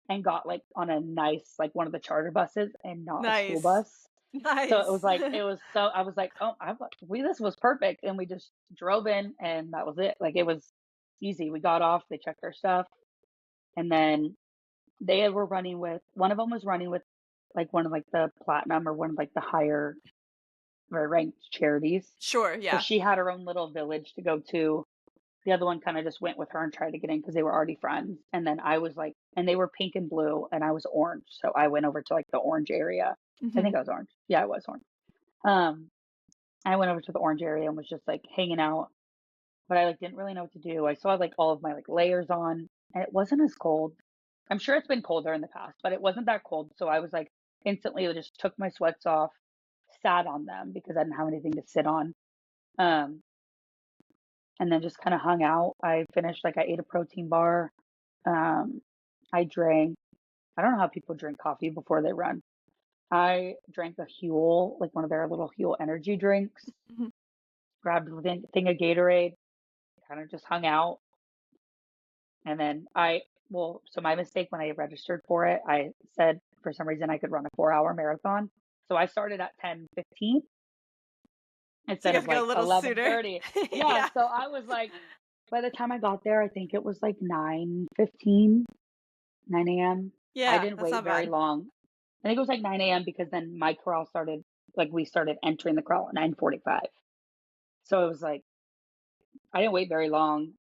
and got like on a nice like one of the charter buses and not a school Nice. bus. So it Nice. was like it was so I was like, oh, we this was perfect, and we just drove in and that was it. Like it was easy. We got off, they checked our stuff, and then they were running with one of them was running with like one of like the platinum or one of like the higher or ranked charities. Sure, So yeah. she had her own little village to go to. The other one kind of just went with her and tried to get in because they were already friends. And then I was like, and they were pink and blue, and I was orange. So I went over to like the orange area. I Hmm. think I was orange. Yeah, I was orange. Um, I went over to the orange area and was just like hanging out, but I like didn't really know what to do. I saw like all of my like layers on, and it wasn't as cold. I'm sure it's been colder in the past, but it wasn't that cold. So I was like instantly just took my sweats off, sat on them because I didn't have anything to sit on. Um, and then just kind of hung out. I finished like I ate a protein bar. Um, I drank. I don't know how people drink coffee before they run. I drank a Huel, like one of their little Huel energy drinks. Mhm. Grabbed a thing of Gatorade. Kind of just hung out. And then so my mistake when I registered for it, I said for some reason I could run a 4-hour marathon. So I started at 10:15 So you instead have of to go a like little sooner. 11:30. Yeah, Yeah. so I was like, by the time I got there, I think it was like 9:15, 9 a.m. I Yeah, didn't that's wait not very bad. long. I think it was like 9 a.m. because then my crawl started, like we started entering the crawl at 9:45. So it was like, I didn't wait very long.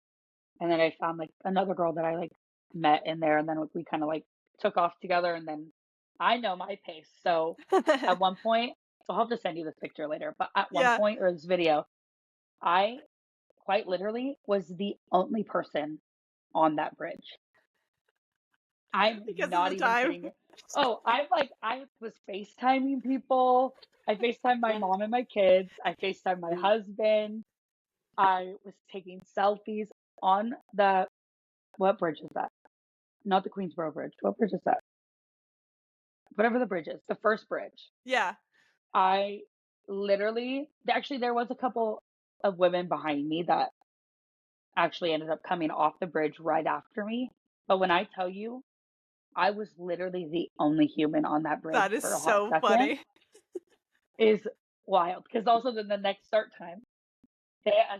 And then I found like another girl that I like met in there, and then we kind of like took off together. And then I know my pace. So at one point, so I'll have to send you this picture later, but at one Yeah, point or this video, I quite literally was the only person on that bridge. I'm because of not the even time. kidding you. Oh, I was FaceTiming people. I FaceTimed my mom and my kids. I FaceTimed my husband. I was taking selfies on the, what bridge is that? Not the Queensboro Bridge. What bridge is that? Whatever the bridge is, the first bridge. Yeah. I literally, actually, there was a couple of women behind me that actually ended up coming off the bridge right after me. But when I tell you, I was literally the only human on that That bridge is for a hot so second, funny. is wild. Because also then the next start time,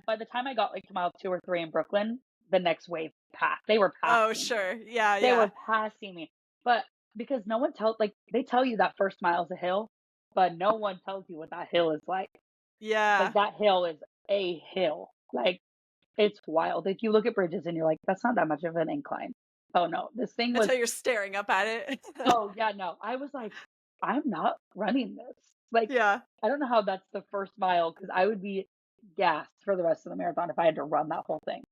by the time I got like to mile 2 or 3 in Brooklyn, the next wave passed. They were Oh, passing me. sure. Yeah, They yeah. were passing me. But because no one tells, like, they tell you that first mile is a hill, but no one tells you what that hill is like. Like, Yeah. that hill is a hill. Like, it's wild. Like, you look at bridges and you're like, that's not that much of an incline. Oh, no. This thing was, Until you're staring up at it. oh, yeah, no. I was like, I'm not running this. Like, Yeah. I don't know how that's the first mile because I would be gassed for the rest of the marathon if I had to run that whole thing.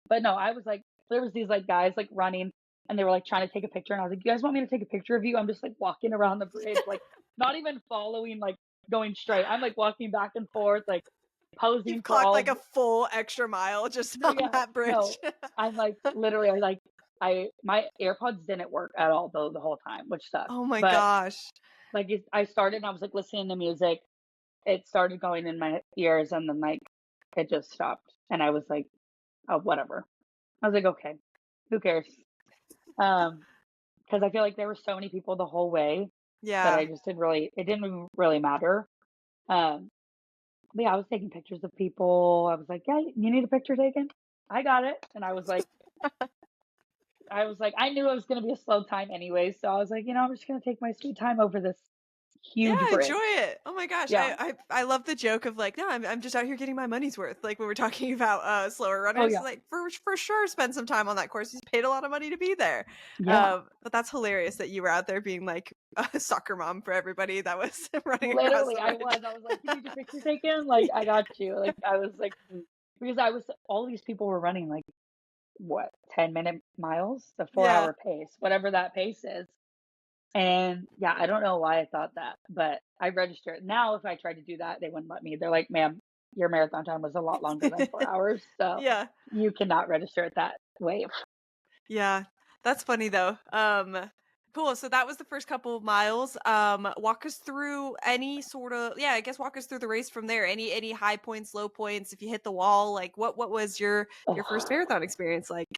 But no, I was like, there was these like guys like running and they were like trying to take a picture. And I was like, you guys want me to take a picture of you? I'm just like walking around the bridge, like not even following, like going straight. I'm like walking back and forth, like posing You've for clocked all like of a full extra mile just no, on yeah, that bridge. no. I'm like literally, my AirPods didn't work at all though the whole time, which sucked. Oh my But gosh. like I started and I was like listening to music. It started going in my ears and then like it just stopped. And I was like, oh, whatever. I was like, okay, who cares? Because I feel like there were so many people the whole way that Yeah. I just it didn't even really matter. Um, but yeah, I was taking pictures of people. I was like, yeah, you need a picture taken? I got it. And I was like, I knew it was going to be a slow time anyway. So I was like, I'm just going to take my sweet time over this Yeah, huge enjoy bridge. it. Oh my gosh. Yeah. I love the joke of like, no, I'm just out here getting my money's worth. Like when we're talking about slower Oh, runners, yeah. like for sure spend some time on that course. He's paid a lot of money to be there. Yeah. But that's hilarious that you were out there being like a soccer mom for everybody that was running across Literally, the I bridge. was. I was like, you need your picture taken? Like, I got you. Like, I was like, because all these people were running like, what, 10-minute miles, the four Yeah. hour pace, whatever that pace is. And yeah, I don't know why I thought that, but I registered. Now, if I tried to do that, they wouldn't let me. They're like, ma'am, your marathon time was a lot longer than 4 hours. So Yeah. you cannot register at that wave. Yeah, that's funny though. Cool. So that was the first couple of miles. Walk us through any sort of I guess walk us through the race from there. Any high points, low points. If you hit the wall, like what was your first Oh, marathon experience like?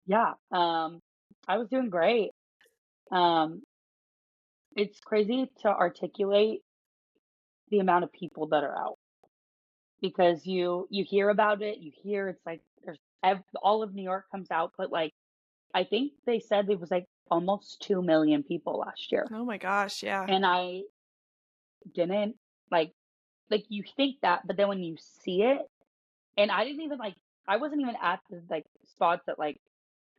yeah. I was doing great. Um, it's crazy to articulate the amount of people that are out because you hear about it, you hear it's like all of New York comes out, but like I think they said it was like almost 2 million people last year, Oh my gosh, yeah. and I didn't like you think that, but then when you see it, and I didn't even like I wasn't even at the like spots at like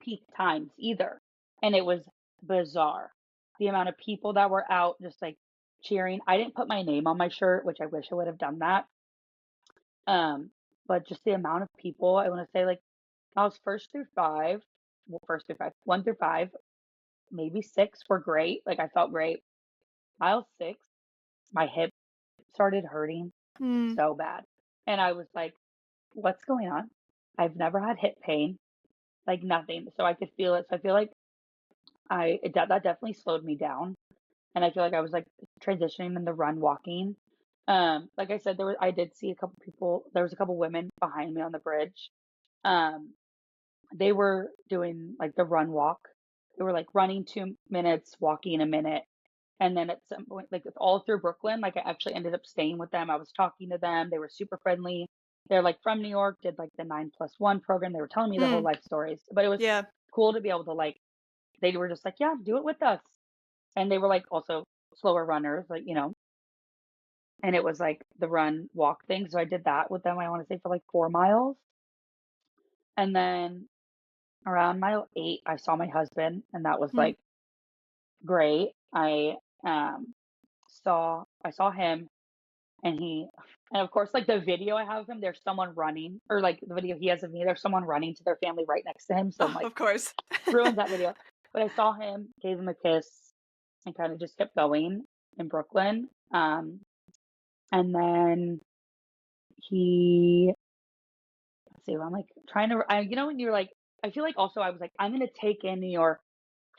peak times either, and it was bizarre the amount of people that were out just like cheering. I didn't put my name on my shirt, which I wish I would have done that. Um, but just the amount of people, I want to say like miles first through five, well, first through five, 1 through 5, maybe 6 were great. Like I felt great. Mile 6, my hip started hurting Hmm. so bad. And I was like, what's going on? I've never had hip pain, like nothing. So I could feel it. So I feel like that definitely slowed me down. And I feel like I was like transitioning in the run walking. Like I said, I did see a couple people, there was a couple women behind me on the bridge. Um, they were doing like the run walk. They were like running 2 minutes, walking a minute. And then at some point, like it's all through Brooklyn, like I actually ended up staying with them. I was talking to them. They were super friendly. They're like from New York, did like the 9+1 program. They were telling me the whole Mm, life stories, but it was yeah. cool to be able to like, they were just like, yeah, do it with us. And they were like also slower runners, like, and it was like the run walk thing. So I did that with them, I want to say for like 4 miles. And then around mile 8, I saw my husband, and that was Mm. like great. Um I saw him, and of course, like the video I have of him, there's someone running, or like the video he has of me, there's someone running to their family right next to him. So I'm Oh, like, of course. ruins that video. But I saw him, gave him a kiss, and kind of just kept going in Brooklyn. And then he, let's see, I'm like trying to, when you're like, I feel like also I was like, I'm gonna take in New York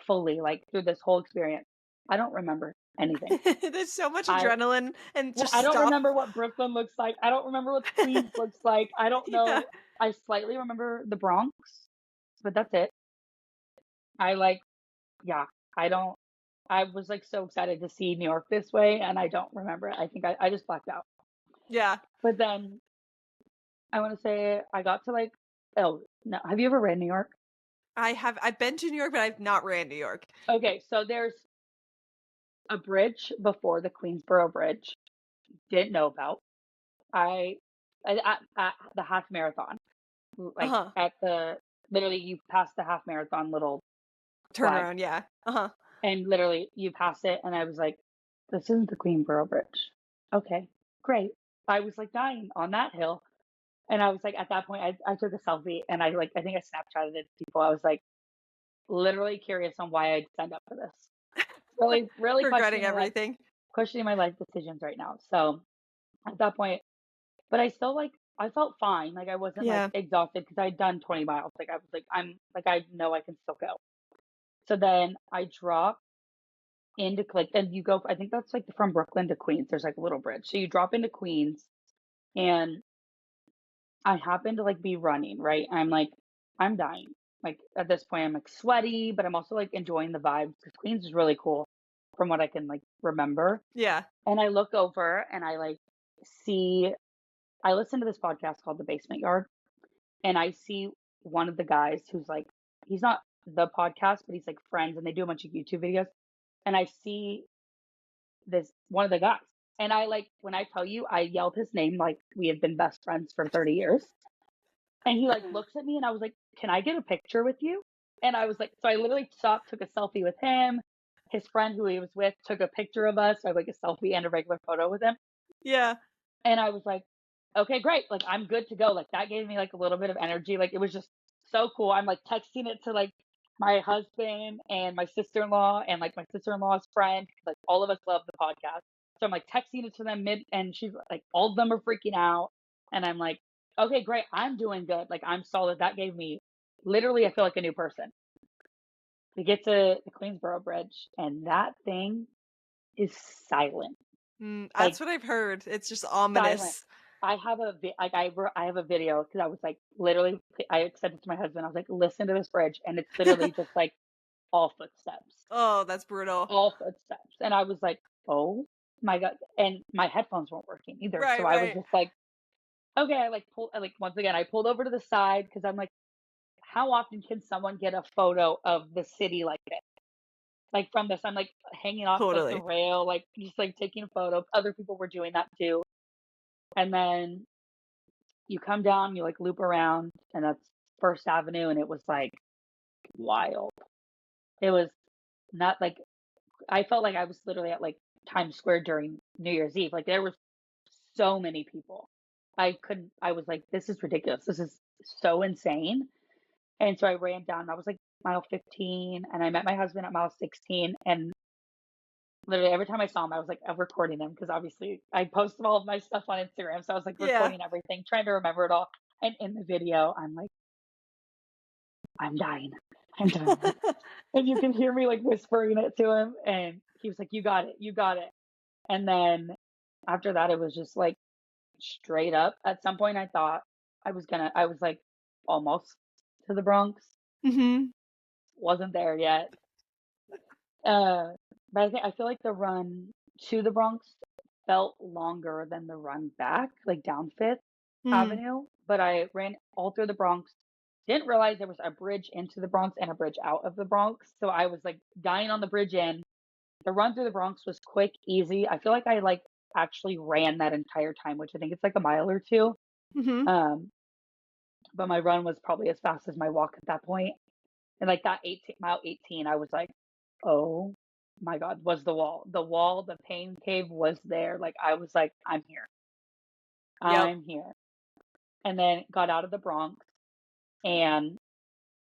fully, like through this whole experience. I don't remember anything. There's so much I adrenaline and Well, just I don't stuff. remember what Brooklyn looks like. I don't remember what Queens looks like. I don't Yeah. know. I slightly remember the Bronx, but that's it. I like, yeah, I don't, I was like so excited to see New York this way, and I don't remember it. I think I just blacked out. Yeah. But then I want to say I got to like, oh, no, have you ever ran New York? I've been to New York, but I've not ran New York. Okay, so there's a bridge before the Queensboro Bridge. Didn't know about. I, at the half marathon, like Uh-huh. at the literally you pass the half marathon little flag, Turnaround, yeah. Uh-huh. and literally you pass it, and I was like, this isn't the Queenboro Bridge. Okay, great. I was like dying on that hill, and I was like, at that point, I took a selfie, and I think I Snapchatted it to people. I was like literally curious on why I'd signed up for this. Really, really Regretting everything. questioning my life decisions right now. So at that point, but I still like I felt fine. Like I wasn't like Yeah. exhausted because I'd done 20 miles. Like I was like I'm like I know I can still go. So then I drop into like and you go I think that's like from Brooklyn to Queens. There's like a little bridge. So you drop into Queens, and I happen to like be running, right? I'm like I'm dying. Like at this point I'm like sweaty, but I'm also like enjoying the vibes because Queens is really cool from what I can like remember. Yeah. And I look over and I like see I listen to this podcast called The Basement Yard, and I see one of the guys who's like he's not the podcast, but he's like friends, and they do a bunch of YouTube videos. And I see this one of the guys, and I like when I tell you, I yelled his name like we have been best friends for 30 years. And he like looks at me, and I was like, "Can I get a picture with you?" And I was like, so I literally stopped, took a selfie with him. His friend who he was with took a picture of us. So I have like a selfie and a regular photo with him. Yeah. And I was like, okay, great. Like, I'm good to go. Like, that gave me like a little bit of energy. Like, it was just so cool. I'm like texting it to like my husband and my sister-in-law and like my sister-in-law's friend. Like, all of us love the podcast. So I'm like texting it to them and she's like, all of them are freaking out. And I'm like, okay, great. I'm doing good. Like, I'm solid. That gave me literally, I feel like a new person. We get to the Queensboro Bridge, and that thing is silent. Like, That's what I've heard. It's just silent. ominous. I have I have a video because I was like literally I sent it to my husband. I was like, listen to this bridge, and it's literally just like all footsteps, Oh, that's brutal. all footsteps, and I was like, oh my god, and my headphones weren't working either, so Right, I was right. just like, okay, I like once again I pulled over to the side because I'm like, how often can someone get a photo of the city like this? Like from this, I'm like hanging off like the Totally. rail, like just like taking a photo. Other people were doing that too, and then you come down, you like loop around, and that's First Avenue, and it was like wild. It was not like I felt like I was literally at like Times Square during New Year's Eve. Like there were so many people. I was like, this is ridiculous. This is so insane. And so I ran down, I was like mile 15, and I met my husband at mile 16. And literally every time I saw him, I was like, I'm recording him because obviously I post all of my stuff on Instagram. So I was like Yeah. recording everything, trying to remember it all. And in the video, I'm like, I'm dying. I'm dying. And you can hear me like whispering it to him. And he was like, you got it. You got it. And then after that, it was just like straight up. At some point, I thought I was like almost to the Bronx. Mhm. Wasn't there yet. Uh, but I feel like the run to the Bronx felt longer than the run back, like down Fifth Mm. Avenue. But I ran all through the Bronx. Didn't realize there was a bridge into the Bronx and a bridge out of the Bronx. So I was like dying on the bridge in. The run through the Bronx was quick, easy. I feel like I like actually ran that entire time, which I think it's like a mile or two. Mhm. Um, but my run was probably as fast as my walk at that point. And like that 18 mile 18, I was like, oh my God, was the wall. The wall, the pain cave was there. Like I was like, I'm here. Yep. I'm here. And then got out of the Bronx and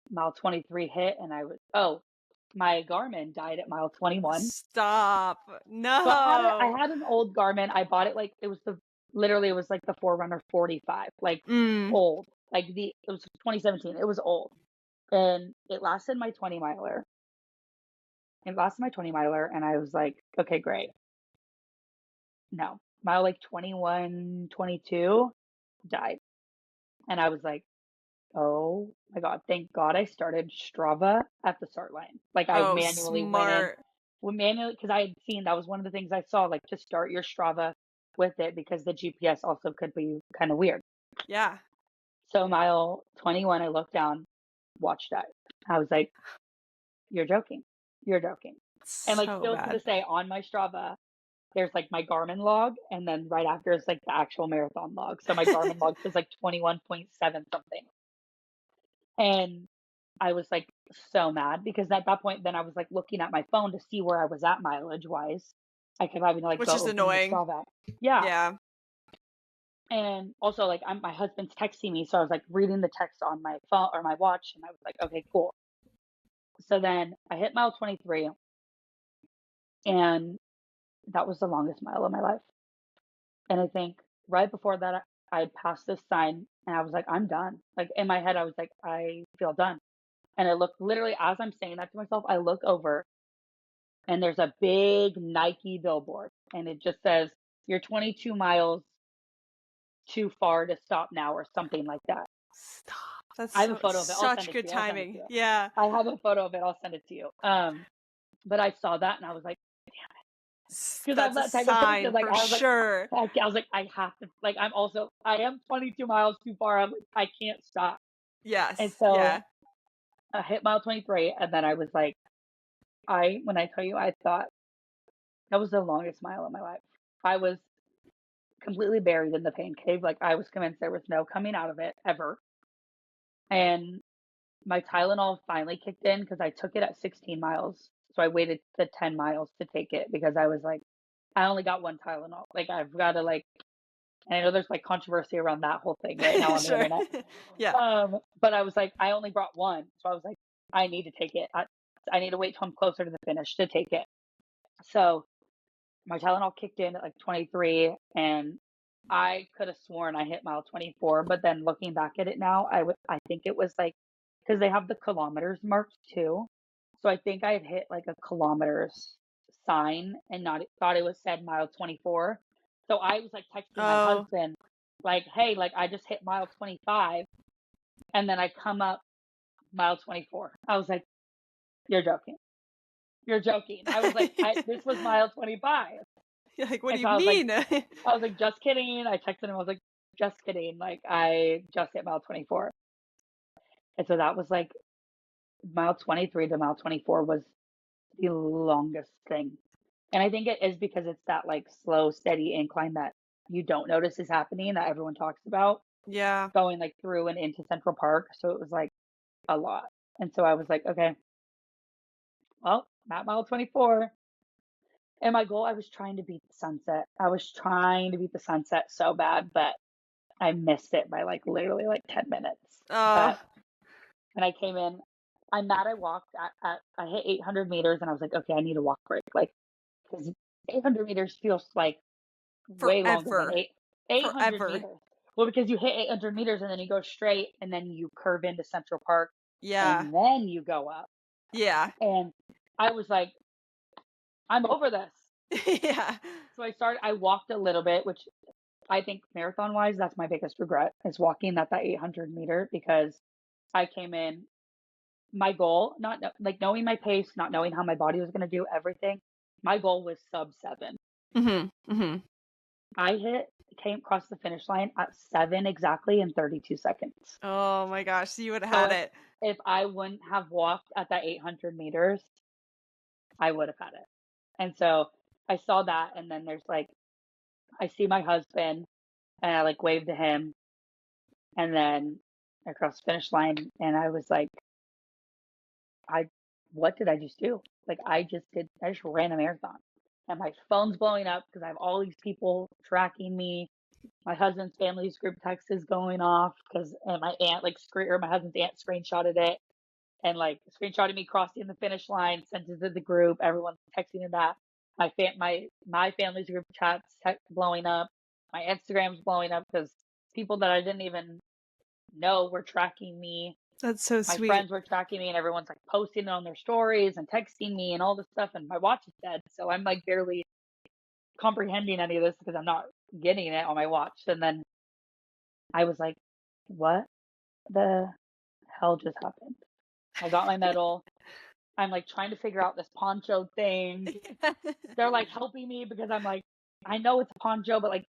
mile 23 hit and my Garmin died at mile 21. Stop. So I No. had an old Garmin. I bought it like it was literally it was like the Forerunner 45, like Mm. old. It was 2017. It was old. And it lasted my 20 miler. It lasted my 20 miler and I was like, okay, great. No. Mile like 21, 22 died. And I was like, oh my God, thank God I started Strava at the start line. Like I Oh, manually went in, smart. because I had seen that was one of the things I saw, like to start your Strava with it because the GPS also could be kind of weird. Yeah. So mile 21, I looked down, watch that. I was like, you're joking. You're joking. And like So still to bad. this day on my Strava, there's like my Garmin log, and then right after is like the actual marathon log. So my Garmin log says like 21.7 something. And I was like so mad because at that point, then I was like looking at my phone to see where I was at mileage wise. I kept having to like Which go is open the annoying. Strava app. Yeah. Yeah. And also like my husband's texting me. So I was like reading the text on my phone or my watch. And I was like, okay, cool. So then I hit mile 23 and that was the longest mile of my life. And I think right before that, I had passed this sign and I was like, I'm done. Like in my head, I was like, I feel done. And I look literally as I'm saying that to myself, I look over and there's a big Nike billboard and it just says, you're 22 miles too far to stop now or something like that. Stop. That's I have a photo of it. I'll such send it to good you. I'll send it to timing. you. Yeah. I have a photo of it. I'll send it to you. But I saw that and I was like, because I'm That's a that type of person. sign Like for I was like, sure. I was like, I have to. Like I am 22 miles too far. I'm like, I can't stop. And Yes. so Yeah. I hit mile 23, and then I was like, when I tell you, I thought that was the longest mile of my life. I was completely buried in the pain cave. Like I was convinced there was no coming out of it ever. And my Tylenol finally kicked in because I took it at 16 miles. So I waited to 10 miles to take it because I was like, I only got one Tylenol. Like I've got to like, and I know there's like controversy around that whole thing right now on the Sure. internet. Yeah. But I was like, I only brought one. So I was like, I need to take it. I need to wait till I'm closer to the finish to take it. So my Tylenol kicked in at like 23 and I could have sworn I hit mile 24, but then looking back at it now, I think it was like because they have the kilometers marked too. So I think I had hit like a kilometers sign and not thought it was said mile 24. So I was like texting my Oh. husband like, "Hey, like I just hit mile 25." And then I come up mile 24. I was like, "You're joking. You're joking." I was like, this was mile 25." You're like, what do And you so mean? I was like, just kidding. I texted him. I was like, just kidding. Like, I just hit mile 24. And so that was like mile 23 to mile 24 was the longest thing. And I think it is because it's that like slow, steady incline that you don't notice is happening that everyone talks about Yeah. going like through and into Central Park. So it was like a lot. And so I was like, okay, well, I'm at mile 24. And my goal, I was trying to beat the sunset. I was trying to beat the sunset so bad, but I missed it by like literally like 10 minutes. Uh, But when I came in, I'm mad I walked I hit 800 meters and I was like, okay, I need a walk break. Like, because 800 meters feels like way longer than Forever. 800 Forever. meters. Well, because you hit 800 meters and then you go straight and then you curve into Central Park Yeah. and then you go up. Yeah. And I was like, I'm over this. Yeah. So I walked a little bit, which I think marathon wise, that's my biggest regret is walking that 800 meter because I came in my goal, not like knowing my pace, not knowing how my body was going to do everything. My goal was sub 7. Mhm. Mhm. Came across the finish line at 7 exactly in 32 seconds. Oh my gosh, you would have So had it. if I wouldn't have walked at that 800 meters, I would have had it. And so I saw that, and then there's like I see my husband, and I like wave to him, and then across the finish line, and I was like, I what did I just do? Like I just ran a marathon, and my phone's blowing up because I have all these people tracking me. My husband's family's group text is going off because and my aunt or my husband's aunt screenshotted it and like screenshotted me crossing the finish line, sent it to the group. Everyone's texting in that. My family's group chats blowing up. My Instagram's blowing up because people that I didn't even know were tracking me. That's so My sweet. friends were tracking me, and everyone's like posting it on their stories and texting me and all this stuff. And my watch is dead, so I'm like barely comprehending any of this because I'm not getting it on my watch. And then I was like, what the hell just happened? I got my medal. I'm like trying to figure out this poncho thing. They're like helping me because I'm like, I know it's a poncho, but like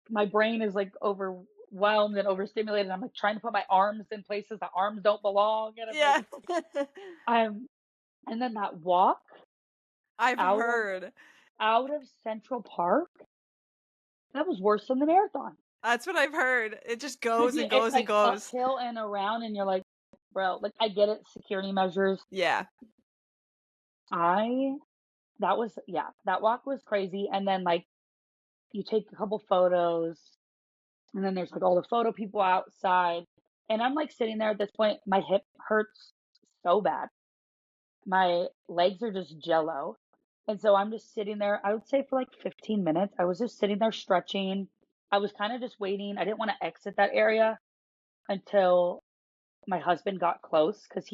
my brain is like overwhelmed and overstimulated. I'm like trying to put my arms in places that arms don't belong. And I'm like, Yeah. I'm, and then that walk I've out of, heard. out of Central Park, that was worse than the marathon. That's what I've heard. It just Cause goes and it's goes and like goes. uphill and around and you're like, bro, like I get it. Security measures. Yeah. I, that walk was crazy. And then like you take a couple photos and then there's like all the photo people outside. And I'm like sitting there at this point, my hip hurts so bad. My legs are just jello. And so I'm just sitting there, I would say for like 15 minutes. I was just sitting there stretching. I was kind of just waiting. I didn't want to exit that area until my husband got close because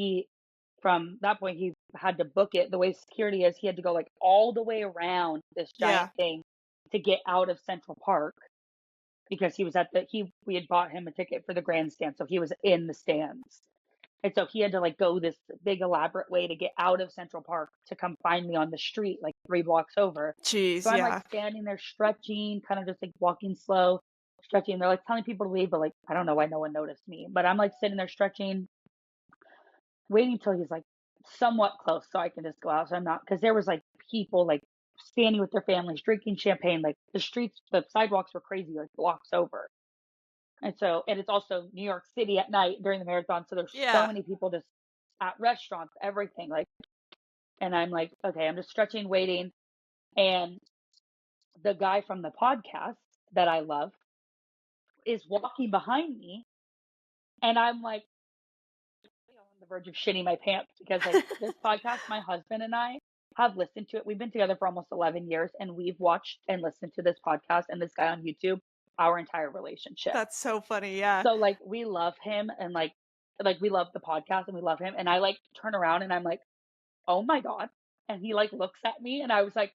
from that point, he had to book it. The way security is, he had to go like all the way around this giant Yeah. thing to get out of Central Park because he was we had bought him a ticket for the grandstand. So he was in the stands. And so he had to like go this big elaborate way to get out of Central Park to come find me on the street, like 3 blocks over. Jeez, So I'm like yeah. standing there stretching, kind of just like walking slow, stretching. They're like telling people to leave, but like, I don't know why no one noticed me. But I'm like sitting there stretching, waiting until he's like somewhat close so I can just go out. So I'm not, because there was like people like standing with their families, drinking champagne. Like the sidewalks were crazy, like blocks over. And it's also New York City at night during the marathon. So there's so Yeah. many people just at restaurants, everything. Like, and I'm like, okay, I'm just stretching, waiting. And the guy from the podcast that I love is walking behind me. And I'm like, on the verge of shitting my pants because like this podcast, my husband and I have listened to it. We've been together for almost 11 years and we've watched and listened to this podcast and this guy on YouTube our entire relationship. That's so funny. Yeah. So like we love him and like we love the podcast and we love him. And I like turn around and I'm like, oh my God. And he like looks at me and I was like,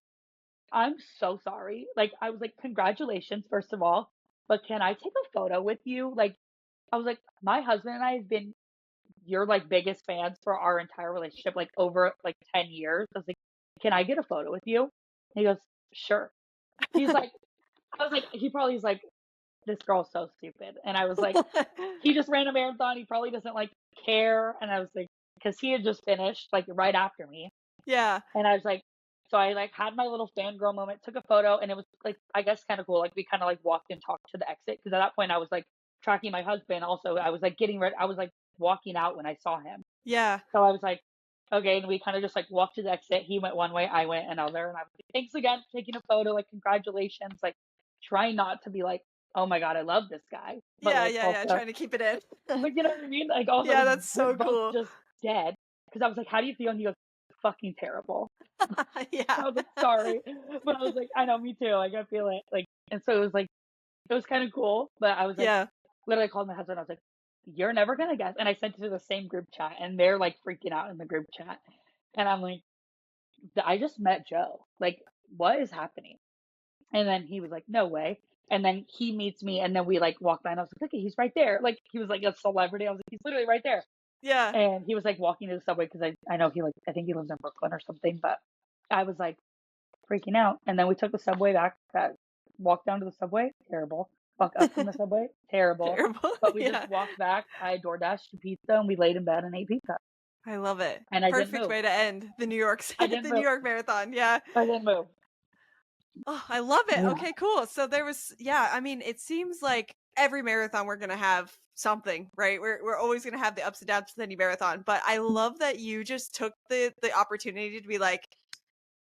I'm so sorry. Like I was like, congratulations, first of all. But can I take a photo with you? Like I was like, my husband and I have been your like biggest fans for our entire relationship, like over like 10 years. I was like, can I get a photo with you? And he goes, sure. He's like, I was like, he probably is like, this girl's so stupid. And I was like, he just ran a marathon. He probably doesn't like care. And I was like, because he had just finished like right after me. Yeah. And I was like, so I like had my little fangirl moment, took a photo, and it was like, I guess kind of cool. Like we kind of like walked and talked to the exit because at that point I was like tracking my husband. Also, I was like getting ready. I was like walking out when I saw him. Yeah. So I was like, okay. And we kind of just like walked to the exit. He went one way, I went another. And I was like, thanks again for taking a photo. Like, congratulations. Like, trying not to be like, oh my God, I love this guy. But Yeah. like Yeah. Yeah. also, Trying to keep it in. but you know what I mean? Like, also, Yeah. like, That's we're so both cool. just dead. Because I was like, how do you feel? And he goes, fucking terrible. Yeah. I was like, sorry. But I was like, I know, me too. Like, I feel it. Like, and so it was like, it was kind of cool. But I was like, Yeah. literally called my husband. I was like, you're never going to guess. And I sent it to the same group chat and they're like freaking out in the group chat. And I'm like, I just met Joe. Like, what is happening? And then he was like, no way. And then he meets me and then we like walk by and I was like, look, he's right there. Like, he was like a celebrity. I was like, he's literally right there. Yeah. And he was like walking to the subway because I know he like, I think he lives in Brooklyn or something. But I was like, freaking out. And then we took the subway back. That walk down to the subway, terrible. Walk up from the subway, terrible. Terrible. But we just Yeah. walked back. I DoorDashed pizza and we laid in bed and ate pizza. I love it. And I didn't Perfect move. way to end the New York I didn't the New move. York Marathon. Yeah. I didn't move. Oh, I love it. Yeah. Okay, cool. So there was, yeah, I mean, it seems like every marathon we're going to have something, right? We're always going to have the ups and downs with any marathon, but I love that you just took the opportunity to be like,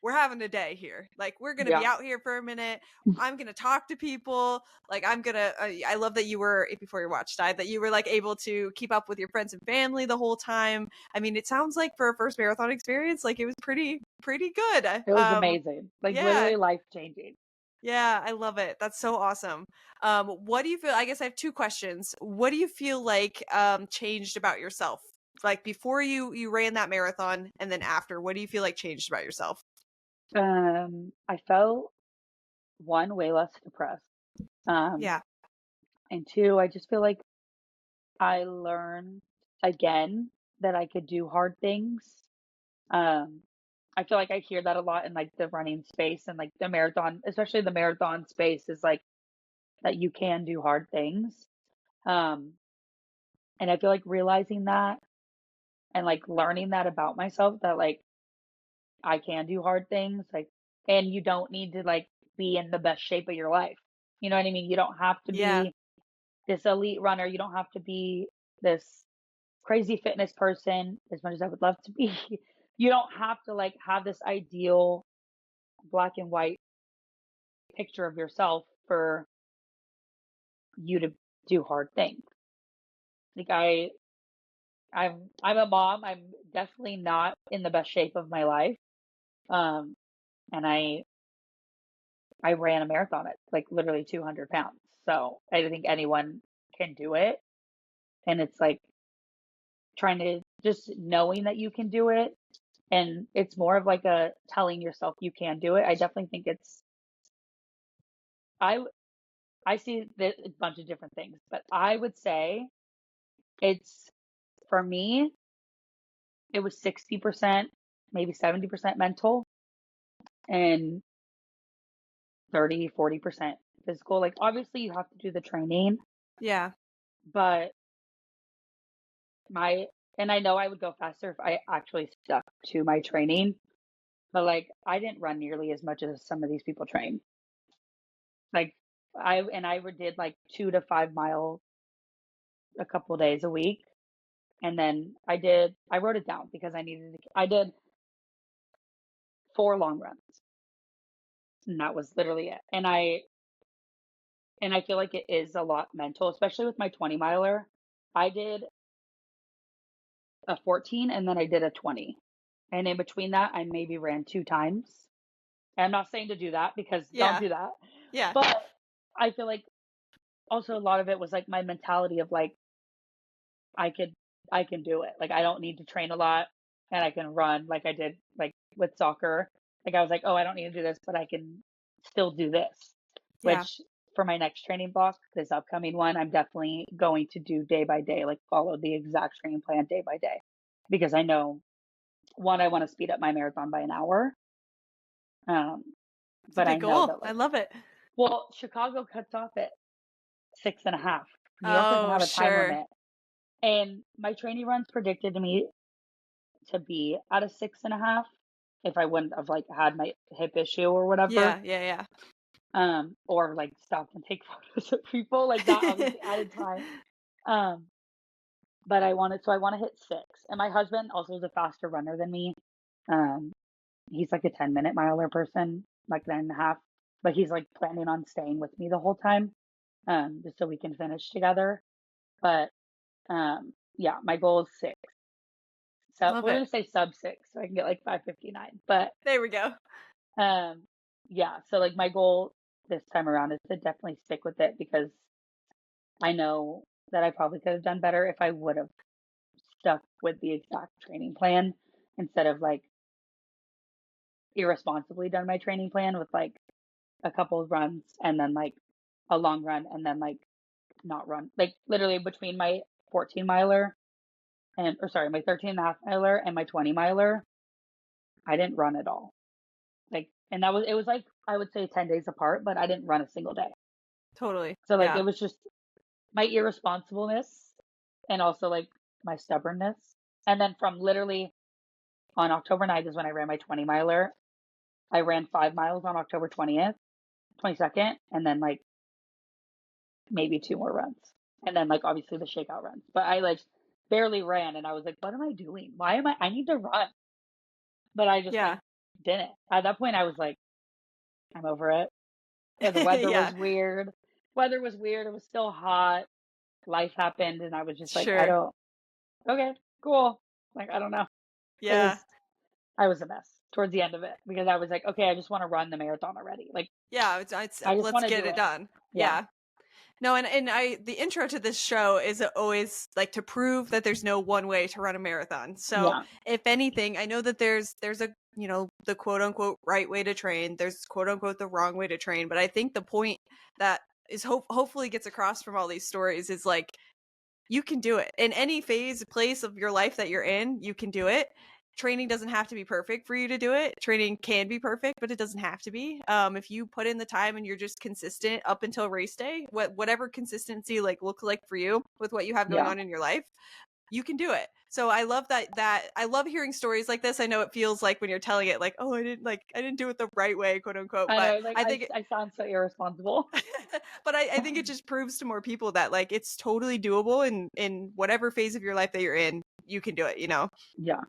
we're having a day here. Like, we're going to be Yeah. out here for a minute. I'm going to talk to people. Like, I'm going to, I love that you were, before your watch died, that you were like able to keep up with your friends and family the whole time. I mean, it sounds like for a first marathon experience, like it was pretty good. It was amazing. Like Yeah. literally life changing. Yeah, I love it. That's so awesome. What do you feel? I guess I have two questions. What do you feel like changed about yourself? Like before you ran that marathon and then after, what do you feel like changed about yourself? I felt one, way less depressed. Yeah. And two, I just feel like I learned again that I could do hard things. Um, I feel like I hear that a lot in like the running space and like the marathon, especially the marathon space is like that you can do hard things. Um, and I feel like realizing that and like learning that about myself that like I can do hard things, like, and you don't need to like be in the best shape of your life. You know what I mean? You don't have to Yeah. be this elite runner. You don't have to be this crazy fitness person as much as I would love to be. You don't have to like have this ideal black and white picture of yourself for you to do hard things. Like I'm a mom. I'm definitely not in the best shape of my life. Um, and I ran a marathon at like literally 200 pounds. So I think anyone can do it. And it's like trying to just knowing that you can do it. And it's more of like a telling yourself you can do it. I definitely think I I see a bunch of different things, but I would say it's for me, it was 60%, maybe 70% mental and 30, 40% physical. Like obviously you have to do the training, Yeah. but my and I know I would go faster if I actually stuck to my training, but like I didn't run nearly as much as some of these people train. Like did like 2 to 5 mile a couple days a week. And then I wrote it down because I did 4 long runs and that was literally it. And I feel like it is a lot mental, especially with my 20 miler. I did a 14 and then I did a 20. And in between that, I maybe ran 2 times. And I'm not saying to do that because don't Yeah. do that. Yeah. But I feel like also a lot of it was like my mentality of like I could I can do it. Like I don't need to train a lot and I can run like I did like with soccer. Like I was like, "Oh, I don't need to do this, but I can still do this." Yeah. Which for my next training block, this upcoming one, I'm definitely going to do day by day, like follow the exact training plan day by day. Because I know one, I want to speed up my marathon by an hour. Um, It's a but I big know goal. that I like love it. well, Chicago cuts off at 6.5. New York doesn't Oh, have a time sure. limit. And my training runs predicted me to be at a 6.5 if I wouldn't have like had my hip issue or whatever. Yeah. Yeah. Or like stopped and take photos of people. Like that Yeah. obviously added time. Um, but I want to hit 6. And my husband also is a faster runner than me. Um, he's like a 10-minute miler person, like 9.5. But he's like planning on staying with me the whole time, just so we can finish together. But yeah, my goal is sub, Love we're it. gonna say sub 6, so I can get like 5:59. But There we go. um, yeah. So like my goal this time around is to definitely stick with it because I know that I probably could have done better if I would have stuck with the exact training plan instead of like irresponsibly done my training plan with like a couple of runs and then like a long run and then like not run. Like literally between my 14 miler and or sorry, my 13 and a half miler and my 20 miler, I didn't run at all. Like and that was it was like I would say 10 days apart, but I didn't run a single day. Totally. So like Yeah. it was just my irresponsibleness and also like my stubbornness. And then from literally on October 9th is when I ran my 20 miler. I ran 5 miles on October 20th, 22nd, and then like maybe two more runs. And then like obviously the shakeout runs. But I like barely ran and I was like, what am I doing? Why am I need to run? But I just like Yeah. didn't. At that point I was like, I'm over it. And the weather Yeah. was weird. Weather was weird. It was still hot. Life happened and I was just like, I Sure. don't okay, cool. Like I don't know. It was Yeah. I was a mess towards the end of it because I was like, okay, I just want to run the marathon already. Like Yeah. It's I just let's want to get do it it. done. Yeah. Yeah. No, and the intro to this show is always like to prove that there's no one way to run a marathon. So Yeah. if anything, I know that there's a the quote unquote right way to train, there's quote unquote the wrong way to train, but I think the point that is hopefully gets across from all these stories is like you can do it in any phase place of your life that you're in. You can do it. Training doesn't have to be perfect for you to do it. Training can be perfect, but it doesn't have to be. If you put in the time and you're just consistent up until race day, whatever consistency like looks like for you with what you have going Yeah. on in your life, you can do it. So I love that I love hearing stories like this. I know it feels like when you're telling it like, oh, I didn't do it the right way, quote unquote, I but know, like I think I sound so irresponsible. but I think it just proves to more people that like it's totally doable in whatever phase of your life that you're in, you can do it, you know? Yeah.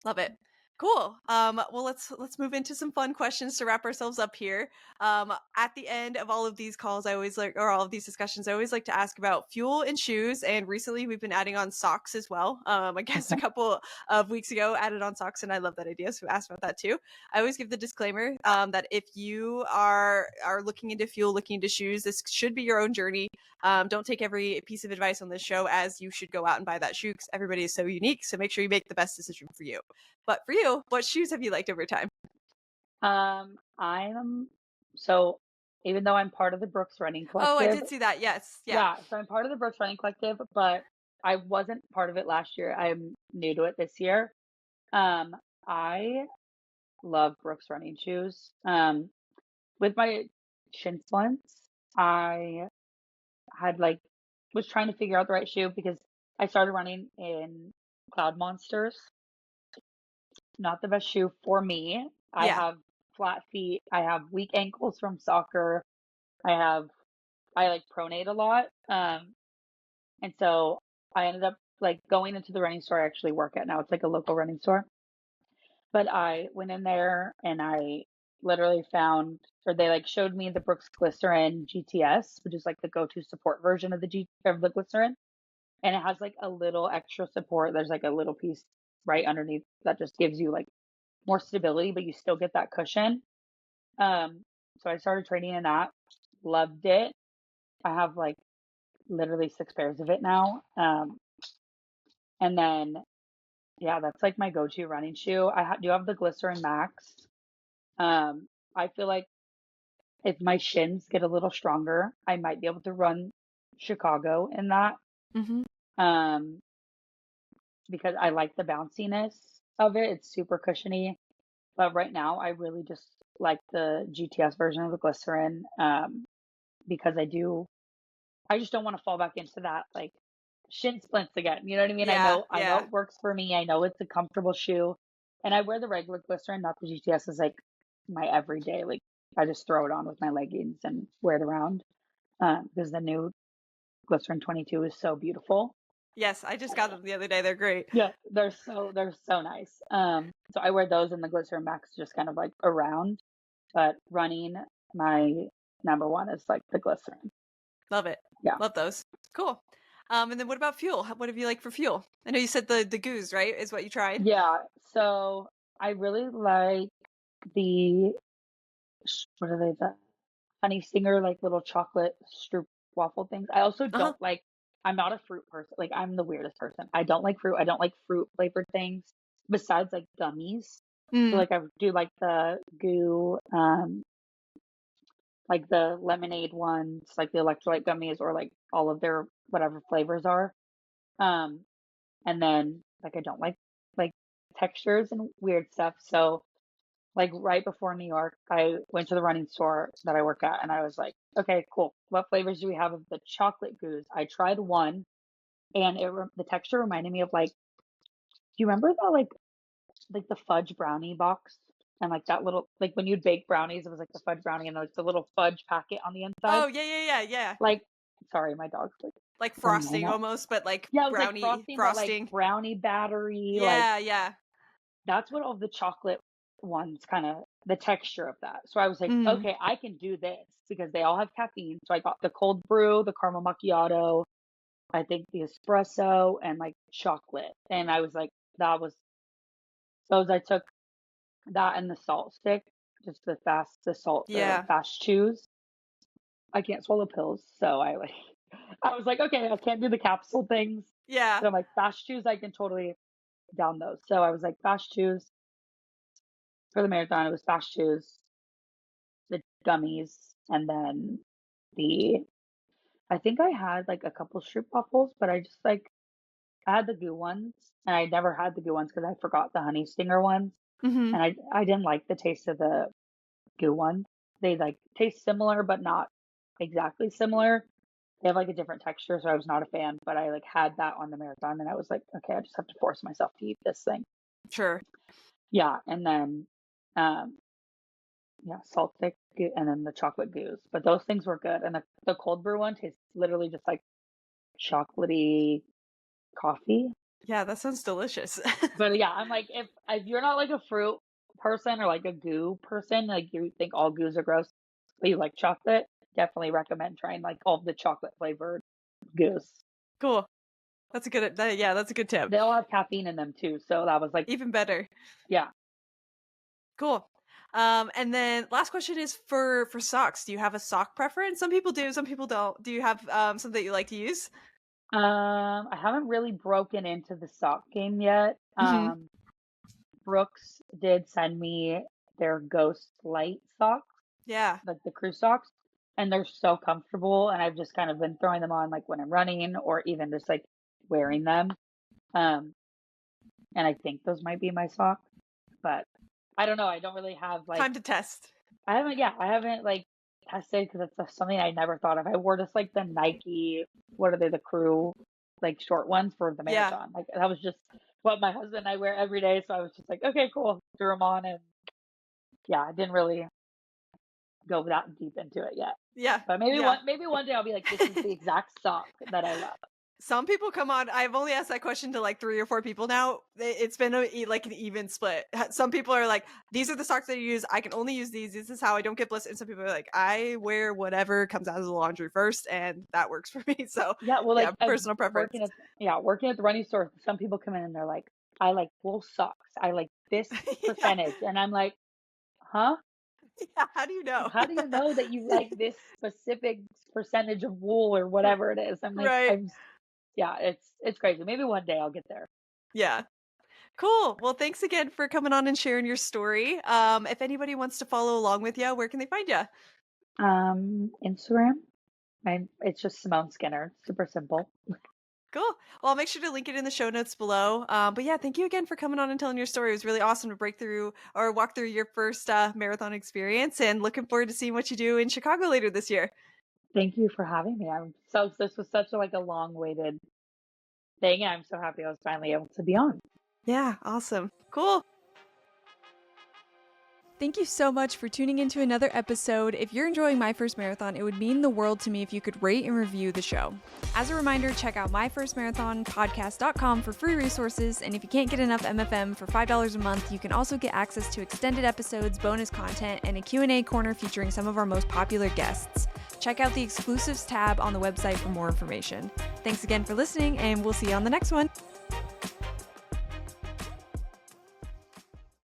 Love it. Cool. Well, let's move into some fun questions to wrap ourselves up here. At the end of all of these calls, I always like, or all of these discussions, I always like to ask about fuel and shoes. And recently, we've been adding on socks as well. I guess a Okay. couple of weeks ago, added on socks, and I love that idea. So asked about that too. I always give the disclaimer that if you are looking into fuel, looking into shoes, this should be your own journey. Don't take every piece of advice on this show as you should go out and buy that shoe because everybody is so unique. So make sure you make the best decision for you. But for you, what shoes have you liked over time? I'm so even though I'm part of the Brooks Running Oh, I Collective, did see that. Yes. Yeah. yeah, so I'm part of the Brooks Running Collective, but I wasn't part of it last year. I'm new to it this year. I love Brooks running shoes. With my shin splints, I had like was trying to figure out the right shoe because I started running in Cloud Monsters. Not the best shoe for me. I Yeah. have flat feet. I have weak ankles from soccer. I like pronate a lot. And so I ended up like going into the running store I actually work at now. It's like a local running store. But I went in there and I literally found, or they like showed me the Brooks Glycerin GTS, which is like the go-to support version of the Glycerin. And it has like a little extra support. There's like a little piece right underneath that just gives you like more stability, but you still get that cushion. Um, so I started training in that. Loved it. I have like literally 6 pairs of it now. And then yeah, that's like my go-to running shoe. Do have the Glycerin Max. I feel like if my shins get a little stronger, I might be able to run Chicago in that. Mm-hmm. Um, because I like the bounciness of it. It's super cushiony. But right now, I really just like the GTS version of the Glycerin. Because I just don't want to fall back into that like shin splints again. You know what I mean? Yeah. I know Yeah. it works for me. I know it's a comfortable shoe. And I wear the regular Glycerin, not the GTS as like my everyday. Like I just throw it on with my leggings and wear it around. Because the new Glycerin 22 is so beautiful. Yes. I just got them the other day. They're great. Yeah, they're so nice. So I wear those and the Glycerin Max just kind of like around. But running, my number one is like the Glycerin. Love it. Yeah. Love those. Cool. And then what about fuel? What have you like for fuel? I know you said the goose, right? Is what you tried. Yeah, so I really like the what are they? The honey stinger, like little chocolate stroop waffle things. I also Uh-huh. don't like. I'm not a fruit person. Like I'm the weirdest person. I don't like fruit. I don't like fruit flavored things besides like gummies. So Mm. like I do like the goo, like the lemonade ones, like the electrolyte gummies, or like all of their whatever flavors are. Um, and then like I don't like textures and weird stuff. So like right before New York, I went to the running store that I work at and I was like, okay, cool. What flavors do we have of the chocolate goose? I tried one and the texture reminded me of like, do you remember that like the fudge brownie box? And like that little like when you'd bake brownies, it was like the fudge brownie and like the little fudge packet on the inside. Oh, yeah. Like, sorry, my dog's like Like running right frosting now. almost, but like Yeah, it was like brownie frosting, but like frosting. brownie battery, like Yeah. that's what all the chocolate ones kind of the texture of that. So I was like, Mm. okay, I can do this because they all have caffeine. So I got the cold brew, the caramel macchiato, I think the espresso, and like chocolate. And I was like, that was those. I took that and the salt stick, just the Yeah. fast chews. I can't swallow pills, so I like, I was like, okay, I can't do the capsule things. Yeah. So I'm like, fast chews, I can totally down those. So I was like, fast chews for the marathon. It was fast chews, the gummies, and then the I think I had like a couple stroop waffles, but I just like I had the goo ones, and I never had the goo ones because I forgot the honey stinger ones, Hmm. and I didn't like the taste of the goo ones. They like taste similar, but not exactly similar. They have like a different texture, so I was not a fan. But I like had that on the marathon, and I was like, okay, I just have to force myself to eat this thing. Sure. Yeah, and then um yeah, salt stick and then the chocolate goose. But those things were good. And the cold brew one tastes literally just like chocolatey coffee. Yeah, that sounds delicious. But yeah, I'm like, if you're not like a fruit person or like a goo person, like you think all goos are gross, but you like chocolate, definitely recommend trying like all the chocolate flavored goose. Cool. That's a good yeah, that's a good tip. They all have caffeine in them too. So that was like, Even better. yeah. Cool. And then last question is for socks. Do you have a sock preference? Some people do, some people don't. Do you have some that you like to use? I haven't really broken into the sock game yet. Hmm. Brooks did send me their Ghost Light socks, Yeah. like the crew socks, and they're so comfortable. And I've just kind of been throwing them on like when I'm running or even just like wearing them. Um, and I think those might be my socks, but I don't know. I don't really have like Time to test. I haven't like tested because it's something I never thought of. I wore just like the Nike, what are they, the crew, like short ones for the Yeah. marathon. Like that was just what my husband and I wear every day. So I was just like, okay, cool, threw them on, and yeah, I didn't really go that deep into it yet. Yeah. But Yeah. maybe one day I'll be like, this is the exact sock that I love. Some people come on. I've only asked that question to like 3 or 4 people now. It's been like an even split. Some people are like, "These are the socks that I use. I can only use these. This is how I don't get bliss." And some people are like, "I wear whatever comes out of the laundry first, and that works for me." So, Yeah, well, yeah, like personal preference. working at the running store, some people come in and they're like, I like wool socks. I like this Yeah. percentage, and I'm like, huh? Yeah. How do you know? How do you know that you like this specific percentage of wool or whatever it is? I'm like, Right. yeah, it's crazy. Maybe one day I'll get there. Yeah. Cool. Well, thanks again for coming on and sharing your story. If anybody wants to follow along with you, where can they find you? Instagram, it's just Symone Skinner. Super simple. Cool. Well, I'll make sure to link it in the show notes below. But yeah, thank you again for coming on and telling your story. It was really awesome to break through or walk through your first marathon experience, and looking forward to seeing what you do in Chicago later this year. Thank you for having me. This was such a like a long waited thing, and I'm so happy I was finally able to be on. Yeah, awesome. Cool. Thank you so much for tuning into another episode. If you're enjoying My First Marathon, it would mean the world to me if you could rate and review the show. As a reminder, check out myfirstmarathonpodcast.com for free resources, and if you can't get enough MFM for $5 a month, you can also get access to extended episodes, bonus content, and a Q&A corner featuring some of our most popular guests. Check out the exclusives tab on the website for more information. Thanks again for listening, and we'll see you on the next one.